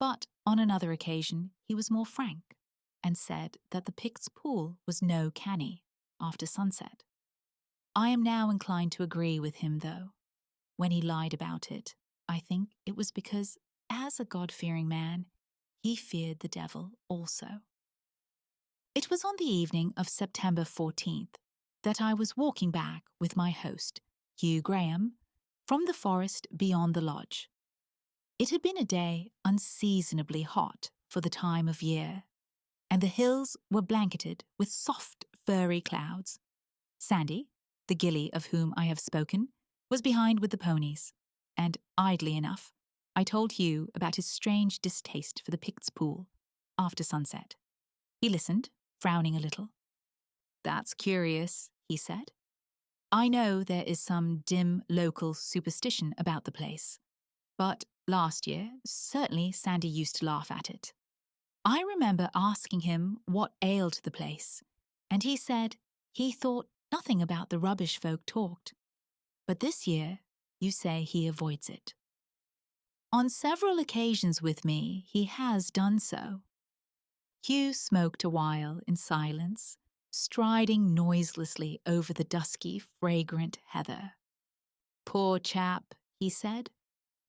But on another occasion he was more frank, and said that the Picts Pool was no canny after sunset. I am now inclined to agree with him, though. When he lied about it, I think it was because, as a God-fearing man, he feared the devil also. It was on the evening of September 14th that I was walking back with my host, Hugh Graham, from the forest beyond the lodge. It had been a day unseasonably hot for the time of year, and the hills were blanketed with soft, furry clouds. Sandy, the gilly of whom I have spoken, was behind with the ponies, and, idly enough, I told Hugh about his strange distaste for the Picts' pool after sunset. He listened, frowning a little. "That's curious," he said. "I know there is some dim local superstition about the place, but last year, certainly Sandy used to laugh at it. I remember asking him what ailed the place, and he said he thought nothing about the rubbish folk talked. But this year, you say he avoids it." "On several occasions with me, he has done so." Hugh smoked a while in silence, striding noiselessly over the dusky, fragrant heather. "Poor chap," he said.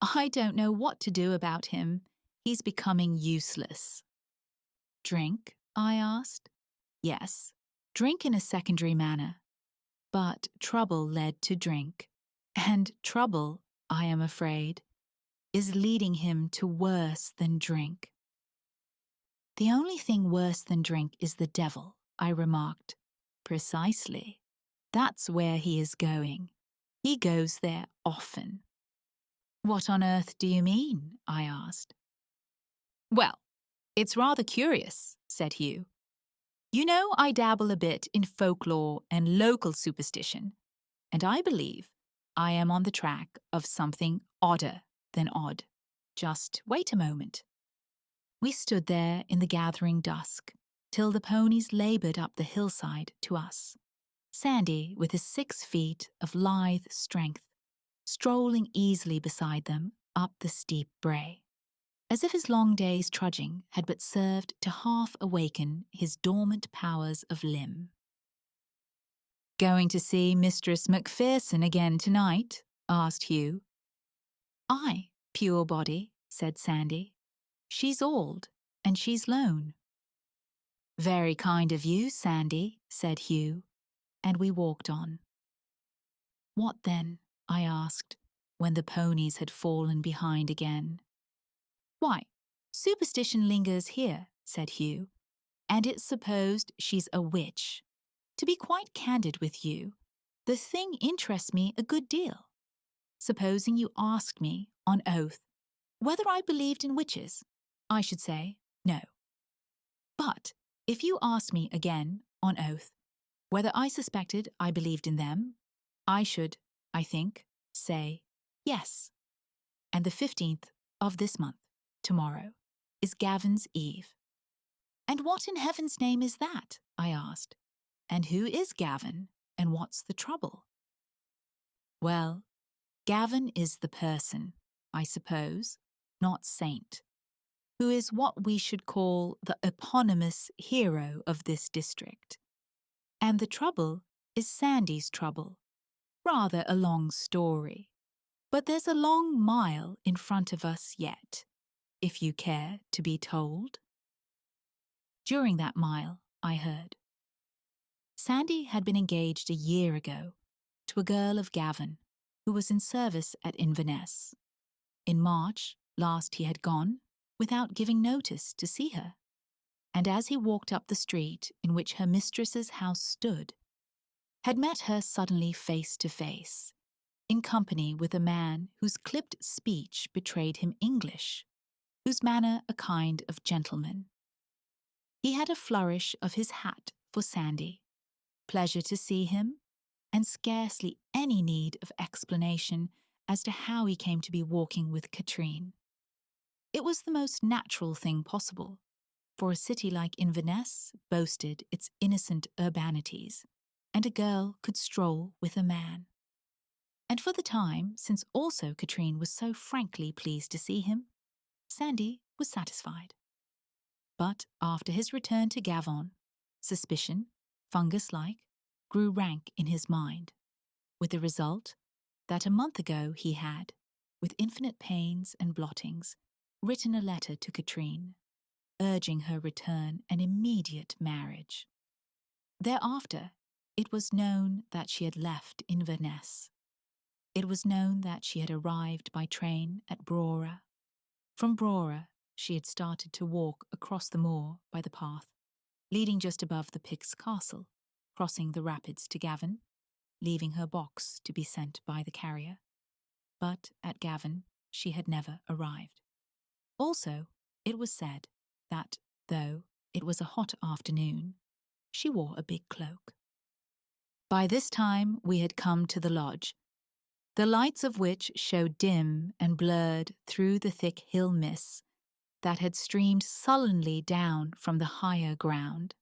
"I don't know what to do about him. He's becoming useless." "Drink?" I asked. "Yes, drink in a secondary manner. But trouble led to drink. And trouble, I am afraid, is leading him to worse than drink." "The only thing worse than drink is the devil," I remarked. "Precisely. That's where he is going. He goes there often." "What on earth do you mean?" I asked. "Well, it's rather curious," said Hugh. "You know I dabble a bit in folklore and local superstition, and I believe I am on the track of something odder than odd. Just wait a moment." We stood there in the gathering dusk, till the ponies laboured up the hillside to us. Sandy, with his 6 feet of lithe strength, strolling easily beside them up the steep brae, as if his long day's trudging had but served to half awaken his dormant powers of limb. "Going to see Mistress Macpherson again tonight?" asked Hugh. "Aye, pure body," said Sandy. "She's old, and she's lone." "Very kind of you, Sandy," said Hugh, and we walked on. "What then?" I asked, when the ponies had fallen behind again. "Why, superstition lingers here," said Hugh, "and it's supposed she's a witch. To be quite candid with you, the thing interests me a good deal. Supposing you asked me, on oath, whether I believed in witches, I should say no. But if you asked me again, on oath, whether I suspected I believed in them, I should, I think, say yes. And the 15th of this month, tomorrow, is Gavon's Eve." "And what in heaven's name is that?" I asked. "And who is Gavon, and what's the trouble?" "Well, Gavon is the person, I suppose, not saint, who is what we should call the eponymous hero of this district. And the trouble is Sandy's trouble. Rather a long story. But there's a long mile in front of us yet, if you care to be told." During that mile, I heard. Sandy had been engaged a year ago to a girl of Gavon who was in service at Inverness. In March last he had gone, without giving notice, to see her, and as he walked up the street in which her mistress's house stood, had met her suddenly face to face, in company with a man whose clipped speech betrayed him English, whose manner a kind of gentleman. He had a flourish of his hat for Sandy, pleasure to see him, and scarcely any need of explanation as to how he came to be walking with Katrine. It was the most natural thing possible, for a city like Inverness boasted its innocent urbanities, and a girl could stroll with a man. And for the time, since also Katrine was so frankly pleased to see him, Sandy was satisfied. But after his return to Gavon, suspicion, fungus-like, grew rank in his mind, with the result that a month ago he had, with infinite pains and blottings, written a letter to Katrine, urging her return and immediate marriage. Thereafter, it was known that she had left Inverness. It was known that she had arrived by train at Brora. From Brora, she had started to walk across the moor by the path, leading just above the Picts' castle, crossing the rapids to Gavon, leaving her box to be sent by the carrier. But at Gavon, she had never arrived. Also, it was said that, though it was a hot afternoon, she wore a big cloak. By this time we had come to the lodge, the lights of which showed dim and blurred through the thick hill mists that had streamed sullenly down from the higher ground.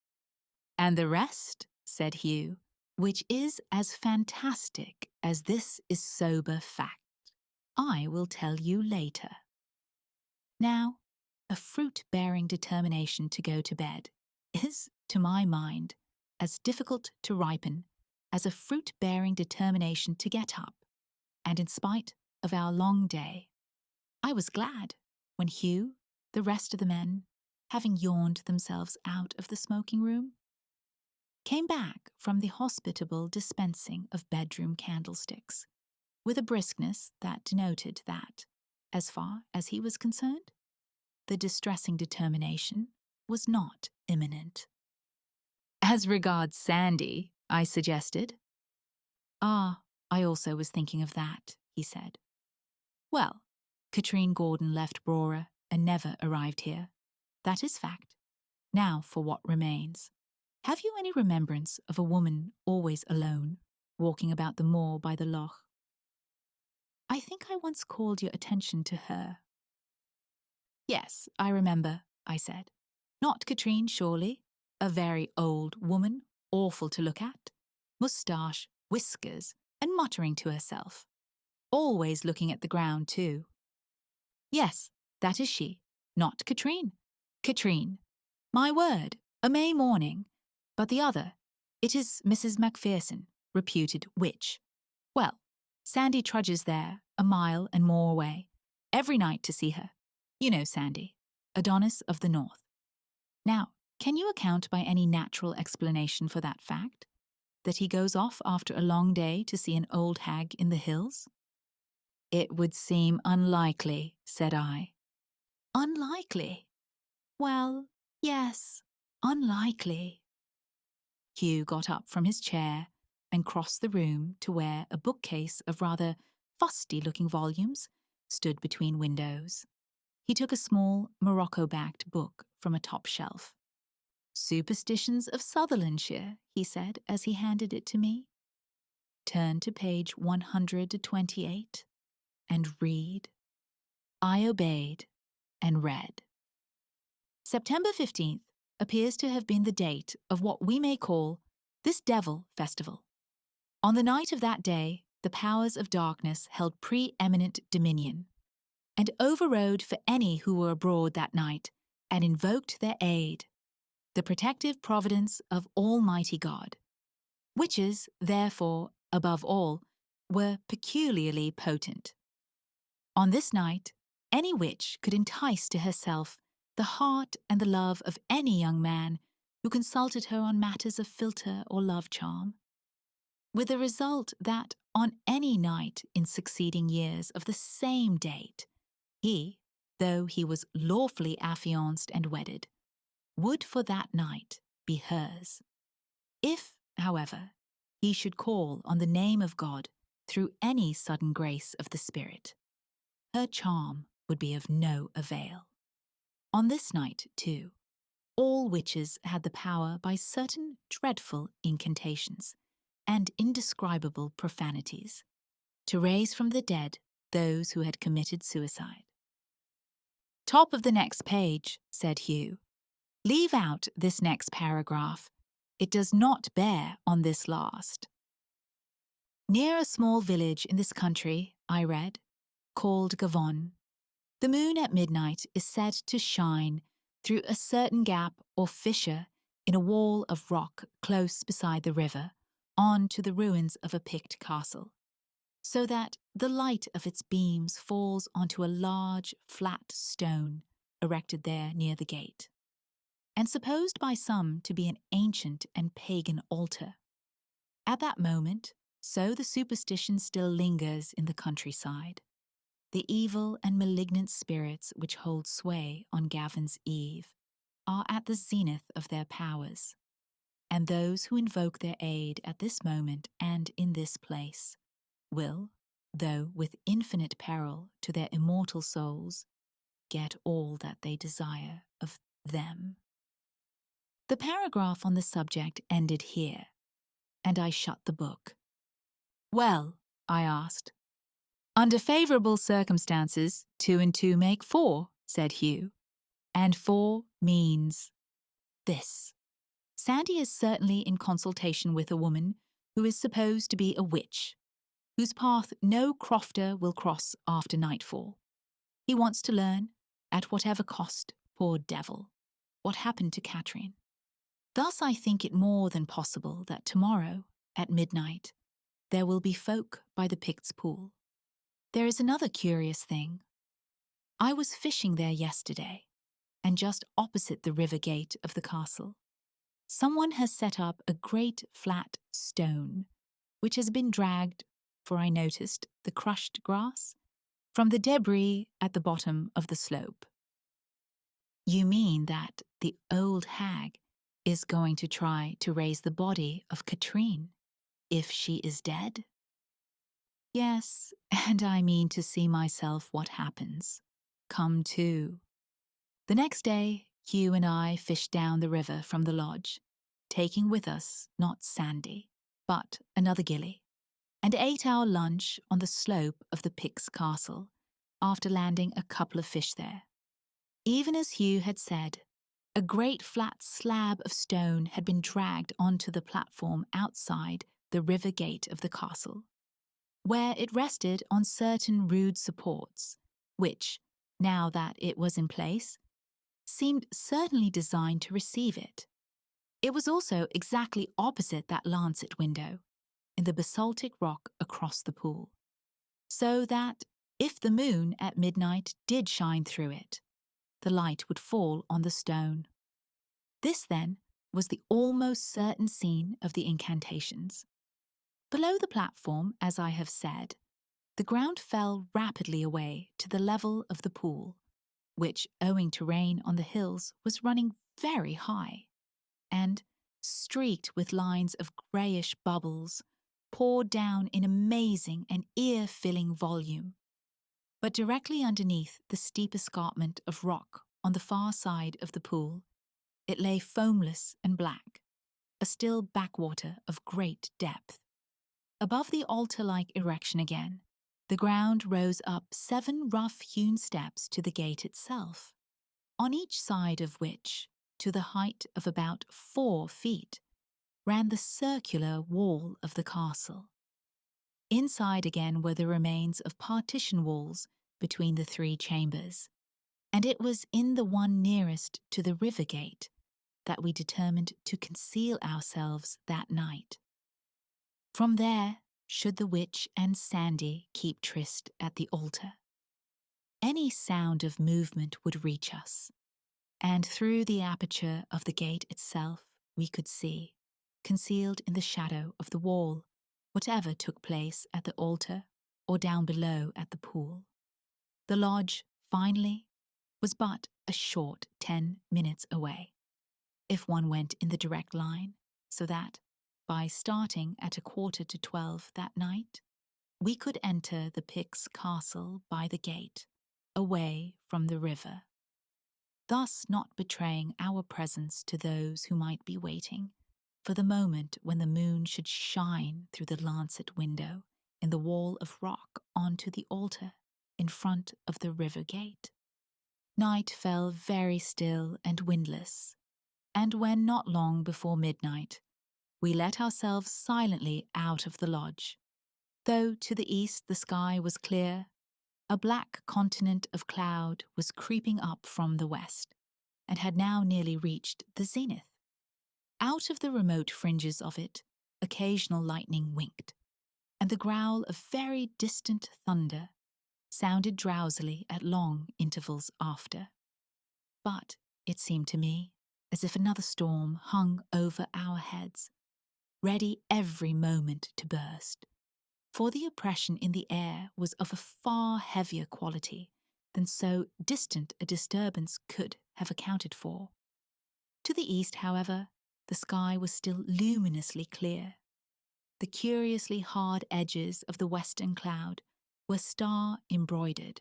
"And the rest," said Hugh, "which is as fantastic as this is sober fact, I will tell you later." Now, a fruit-bearing determination to go to bed is, to my mind, as difficult to ripen as a fruit-bearing determination to get up, and in spite of our long day, I was glad when Hugh, the rest of the men, having yawned themselves out of the smoking room, came back from the hospitable dispensing of bedroom candlesticks, with a briskness that denoted that, as far as he was concerned, the distressing determination was not imminent. "As regards Sandy," I suggested. "Ah, I also was thinking of that," he said. "Well, Katrine Gordon left Brora and never arrived here. That is fact. Now for what remains. Have you any remembrance of a woman always alone, walking about the moor by the loch? I think I once called your attention to her." "Yes, I remember," I said. "Not Katrine, surely? A very old woman, awful to look at. Moustache, whiskers, and muttering to herself. Always looking at the ground, too." "Yes, that is she. Not Katrine. Katrine. My word, a May morning. But the other, it is Mrs. Macpherson, reputed witch. Well, Sandy trudges there, a mile and more away, every night to see her. You know Sandy, Adonis of the North. Now, can you account by any natural explanation for that fact, that he goes off after a long day to see an old hag in the hills?" "It would seem unlikely," said I. "Unlikely? Well, yes, unlikely." Hugh got up from his chair and crossed the room to where a bookcase of rather fusty-looking volumes stood between windows. He took a small morocco-backed book from a top shelf. "Superstitions of Sutherlandshire," he said as he handed it to me. "Turn to page 128 and read." I obeyed and read. September 15th appears to have been the date of what we may call this Devil Festival. On the night of that day, the powers of darkness held preeminent dominion, and overrode for any who were abroad that night and invoked their aid, the protective providence of Almighty God. Witches, therefore, above all, were peculiarly potent. On this night, any witch could entice to herself the heart and the love of any young man who consulted her on matters of philtre or love charm, with the result that on any night in succeeding years of the same date, he, though he was lawfully affianced and wedded, would for that night be hers. If, however, he should call on the name of God through any sudden grace of the Spirit, her charm would be of no avail. On this night, too, all witches had the power by certain dreadful incantations and indescribable profanities to raise from the dead those who had committed suicide. "Top of the next page," said Hugh. "Leave out this next paragraph. It does not bear on this last." "Near a small village in this country," I read, "called Gavon, the moon at midnight is said to shine through a certain gap or fissure in a wall of rock close beside the river on to the ruins of a Pict castle, so that the light of its beams falls onto a large, flat stone erected there near the gate, and supposed by some to be an ancient and pagan altar. At that moment, so the superstition still lingers in the countryside, the evil and malignant spirits which hold sway on Gavon's eve are at the zenith of their powers, and those who invoke their aid at this moment and in this place will, though with infinite peril to their immortal souls, get all that they desire of them. The paragraph on the subject ended here, and I shut the book. Well, I asked. Under favourable circumstances, 2 and 2 make 4, said Hugh. And 4 means this. Sandy is certainly in consultation with a woman who is supposed to be a witch, whose path no crofter will cross after nightfall. He wants to learn, at whatever cost, poor devil, what happened to Catherine. Thus I think it more than possible that tomorrow, at midnight, there will be folk by the Picts' pool. There is another curious thing. I was fishing there yesterday, and just opposite the river gate of the castle, someone has set up a great flat stone, which has been dragged, for I noticed the crushed grass, from the debris at the bottom of the slope. You mean that the old hag is going to try to raise the body of Katrine, if she is dead? Yes, and I mean to see myself what happens. Come too. The next day, Hugh and I fished down the river from the lodge, taking with us not Sandy, but another gilly, and ate our lunch on the slope of the Picts' castle, after landing a couple of fish there. Even as Hugh had said, a great flat slab of stone had been dragged onto the platform outside the river gate of the castle, where it rested on certain rude supports, which, now that it was in place, seemed certainly designed to receive it. It was also exactly opposite that lancet window, in the basaltic rock across the pool, so that, if the moon at midnight did shine through it, the light would fall on the stone. This, then, was the almost certain scene of the incantations. Below the platform, as I have said, the ground fell rapidly away to the level of the pool, which, owing to rain on the hills, was running very high, and, streaked with lines of greyish bubbles, poured down in amazing and ear-filling volume. But directly underneath the steep escarpment of rock on the far side of the pool, it lay foamless and black, a still backwater of great depth. Above the altar-like erection again, the ground rose up 7 rough-hewn steps to the gate itself, on each side of which, to the height of about 4 feet, ran the circular wall of the castle. Inside again were the remains of partition walls between the 3 chambers, and it was in the one nearest to the river gate that we determined to conceal ourselves that night. From there should the witch and Sandy keep tryst at the altar. Any sound of movement would reach us, and through the aperture of the gate itself we could see, concealed in the shadow of the wall, whatever took place at the altar or down below at the pool. The lodge, finally, was but a short 10 minutes away, if one went in the direct line, so that, by starting at 11:45 that night, we could enter the Picts' castle by the gate, away from the river, thus not betraying our presence to those who might be waiting for the moment when the moon should shine through the lancet window in the wall of rock onto the altar in front of the river gate. Night fell very still and windless, and when not long before midnight, we let ourselves silently out of the lodge. Though to the east the sky was clear, a black continent of cloud was creeping up from the west, and had now nearly reached the zenith. Out of the remote fringes of it, occasional lightning winked, and the growl of very distant thunder sounded drowsily at long intervals after. But it seemed to me as if another storm hung over our heads, ready every moment to burst, for the oppression in the air was of a far heavier quality than so distant a disturbance could have accounted for. To the east, however, the sky was still luminously clear. The curiously hard edges of the western cloud were star-embroidered,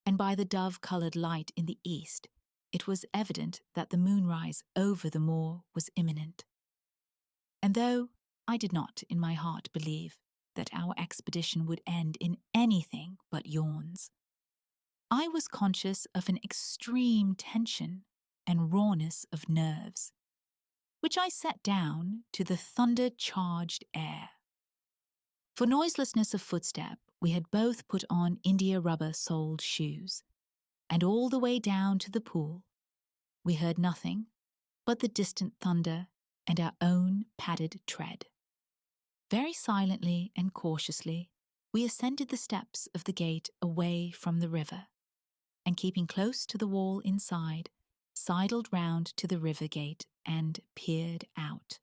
and by the dove-coloured light in the east, it was evident that the moonrise over the moor was imminent. And though I did not in my heart believe that our expedition would end in anything but yawns, I was conscious of an extreme tension and rawness of nerves, which I set down to the thunder-charged air. For noiselessness of footstep, we had both put on India rubber-soled shoes, and all the way down to the pool, we heard nothing but the distant thunder and our own padded tread. Very silently and cautiously, we ascended the steps of the gate away from the river, and keeping close to the wall inside, sidled round to the river gate and peered out.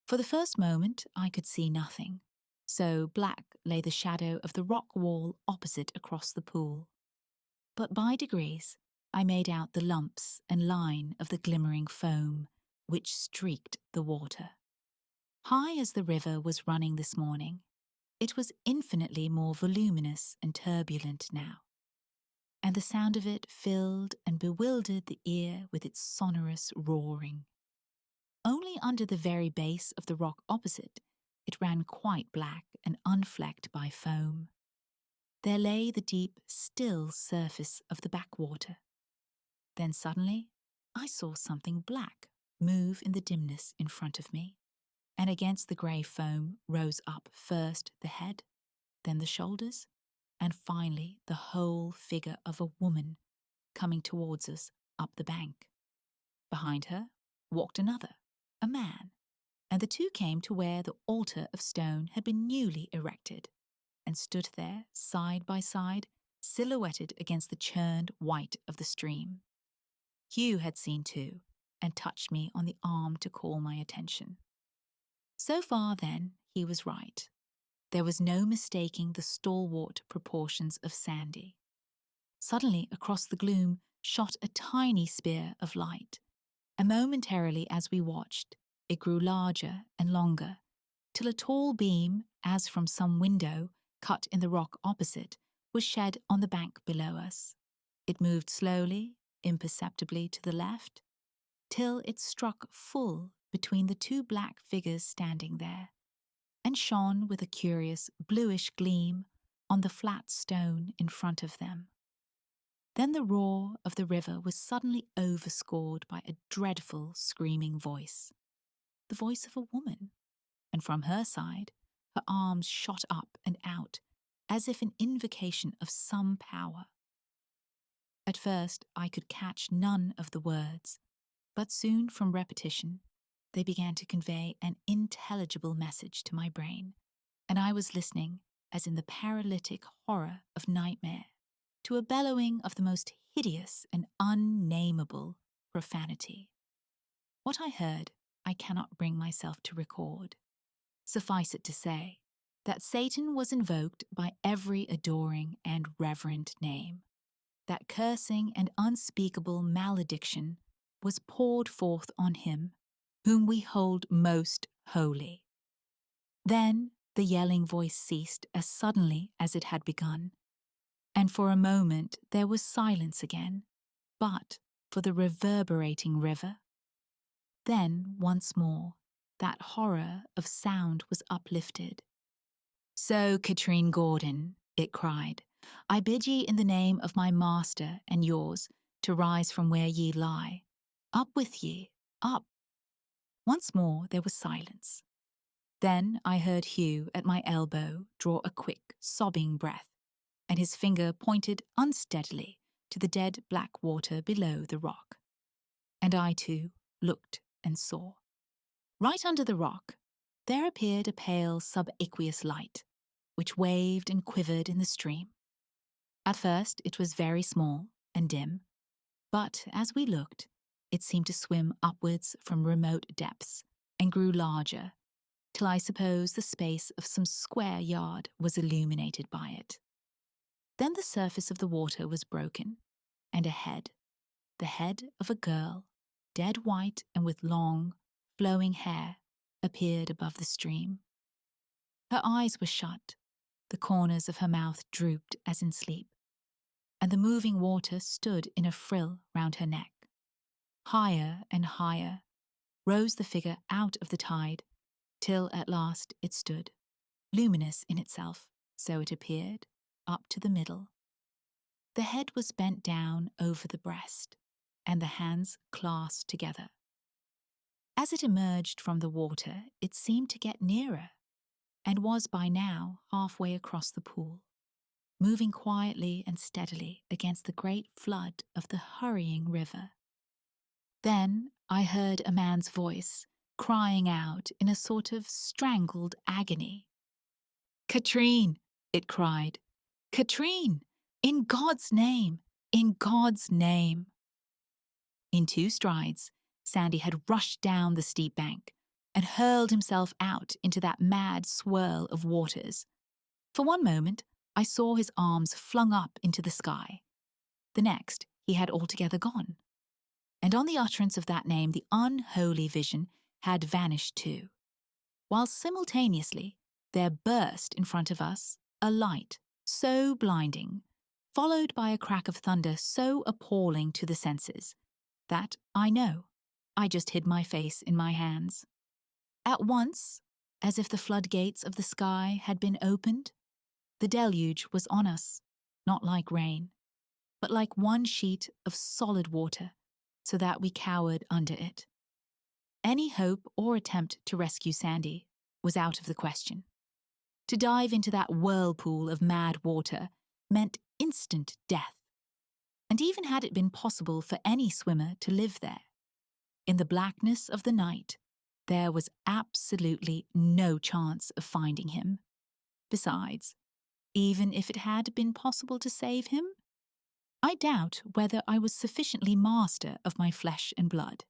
For the first moment I could see nothing, so black lay the shadow of the rock wall opposite across the pool. But by degrees I made out the lumps and line of the glimmering foam which streaked the water. High as the river was running this morning, it was infinitely more voluminous and turbulent now, and the sound of it filled and bewildered the ear with its sonorous roaring. Only under the very base of the rock opposite, it ran quite black and unflecked by foam. There lay the deep, still surface of the backwater. Then suddenly, I saw something black move in the dimness in front of me, and against the grey foam rose up first the head, then the shoulders, and finally the whole figure of a woman coming towards us up the bank. Behind her walked another, a man, and the two came to where the altar of stone had been newly erected, and stood there side by side, silhouetted against the churned white of the stream. Hugh had seen too, and touched me on the arm to call my attention. So far, then, he was right. There was no mistaking the stalwart proportions of Sandy. Suddenly, across the gloom, shot a tiny spear of light, and momentarily as we watched, it grew larger and longer, till a tall beam, as from some window cut in the rock opposite, was shed on the bank below us. It moved slowly, imperceptibly to the left, till it struck full between the two black figures standing there, and shone with a curious bluish gleam on the flat stone in front of them. Then the roar of the river was suddenly overscored by a dreadful screaming voice, the voice of a woman, and from her side her arms shot up and out as if in invocation of some power. At first I could catch none of the words, but soon from repetition they began to convey an intelligible message to my brain, and I was listening, as in the paralytic horror of nightmare, to a bellowing of the most hideous and unnameable profanity. What I heard I cannot bring myself to record. Suffice it to say that Satan was invoked by every adoring and reverent name, that cursing and unspeakable malediction was poured forth on him whom we hold most holy. Then the yelling voice ceased as suddenly as it had begun, and for a moment there was silence again, but for the reverberating river. Then once more that horror of sound was uplifted. "So, Katrine Gordon," it cried, "I bid ye in the name of my master and yours to rise from where ye lie. Up with ye, up." Once more there was silence. Then I heard Hugh at my elbow draw a quick, sobbing breath, and his finger pointed unsteadily to the dead black water below the rock. And I too looked and saw. Right under the rock, there appeared a pale subaqueous light, which waved and quivered in the stream. At first it was very small and dim, but as we looked, it seemed to swim upwards from remote depths and grew larger, till I suppose the space of some square yard was illuminated by it. Then the surface of the water was broken, and a head, the head of a girl, dead white and with long, flowing hair appeared above the stream. Her eyes were shut, the corners of her mouth drooped as in sleep, and the moving water stood in a frill round her neck. Higher and higher rose the figure out of the tide, till at last it stood, luminous in itself, so it appeared, up to the middle. The head was bent down over the breast, and the hands clasped together. As it emerged from the water, it seemed to get nearer, and was by now halfway across the pool, moving quietly and steadily against the great flood of the hurrying river. Then I heard a man's voice crying out in a sort of strangled agony. "Katrine!" it cried. "Katrine! In God's name! In God's name!" In 2 strides, Sandy had rushed down the steep bank and hurled himself out into that mad swirl of waters. For one moment, I saw his arms flung up into the sky. The next, he had altogether gone. And on the utterance of that name, the unholy vision had vanished too, while simultaneously there burst in front of us a light so blinding, followed by a crack of thunder so appalling to the senses, that I know I just hid my face in my hands. At once, as if the floodgates of the sky had been opened, the deluge was on us, not like rain, but like one sheet of solid water, so that we cowered under it. Any hope or attempt to rescue Sandy was out of the question. To dive into that whirlpool of mad water meant instant death. And even had it been possible for any swimmer to live there, in the blackness of the night, there was absolutely no chance of finding him. Besides, even if it had been possible to save him, I doubt whether I was sufficiently master of my flesh and blood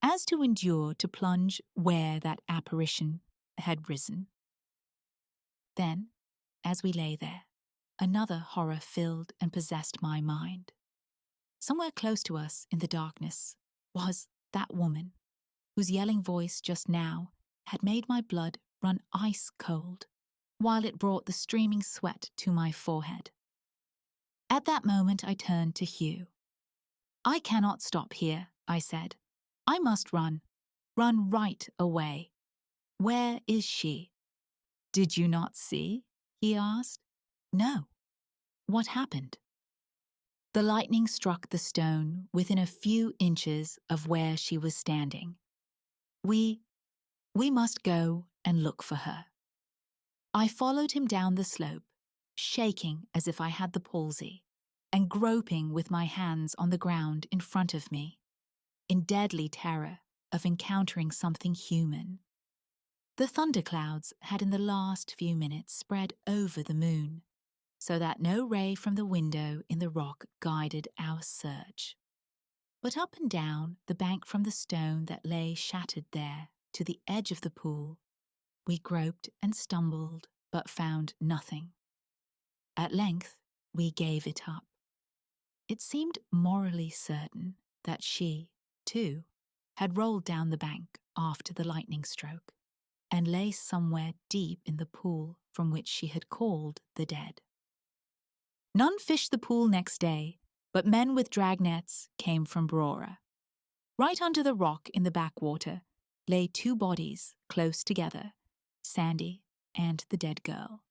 as to endure to plunge where that apparition had risen. Then, as we lay there, another horror filled and possessed my mind. Somewhere close to us in the darkness was that woman whose yelling voice just now had made my blood run ice cold, while it brought the streaming sweat to my forehead. At that moment I turned to Hugh. "I cannot stop here," I said. "I must run right away. Where is she?" "Did you not see?" he asked. "No. What happened?" The lightning struck the stone within a few inches of where she was standing. We must go and look for her." I followed him down the slope, shaking as if I had the palsy, and groping with my hands on the ground in front of me, in deadly terror of encountering something human. The thunderclouds had in the last few minutes spread over the moon, so that no ray from the window in the rock guided our search. But up and down the bank from the stone that lay shattered there to the edge of the pool, we groped and stumbled, but found nothing. At length, we gave it up. It seemed morally certain that she, too, had rolled down the bank after the lightning stroke, and lay somewhere deep in the pool from which she had called the dead. None fished the pool next day, but men with drag nets came from Brora. Right under the rock in the backwater lay 2 bodies close together, Sandy and the dead girl.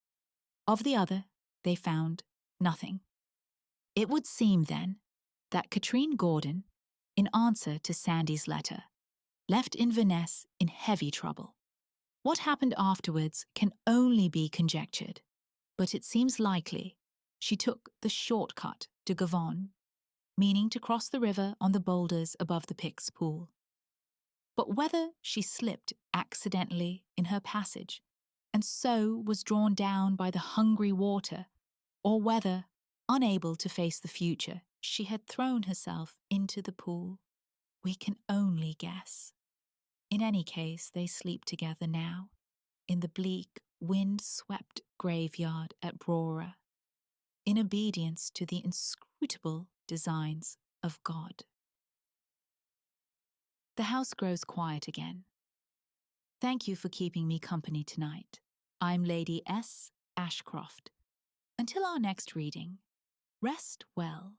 Of the other, they found nothing. It would seem, then, that Katrine Gordon, in answer to Sandy's letter, left Inverness in heavy trouble. What happened afterwards can only be conjectured, but it seems likely she took the shortcut to Gavon, meaning to cross the river on the boulders above the Pix pool. But whether she slipped accidentally in her passage and so was drawn down by the hungry water, or whether, unable to face the future, she had thrown herself into the pool, we can only guess. In any case, they sleep together now, in the bleak, wind-swept graveyard at Brora, in obedience to the inscrutable designs of God. The house grows quiet again, Thank you for keeping me company tonight. I'm Lady S. Ashcroft. Until our next reading, rest well.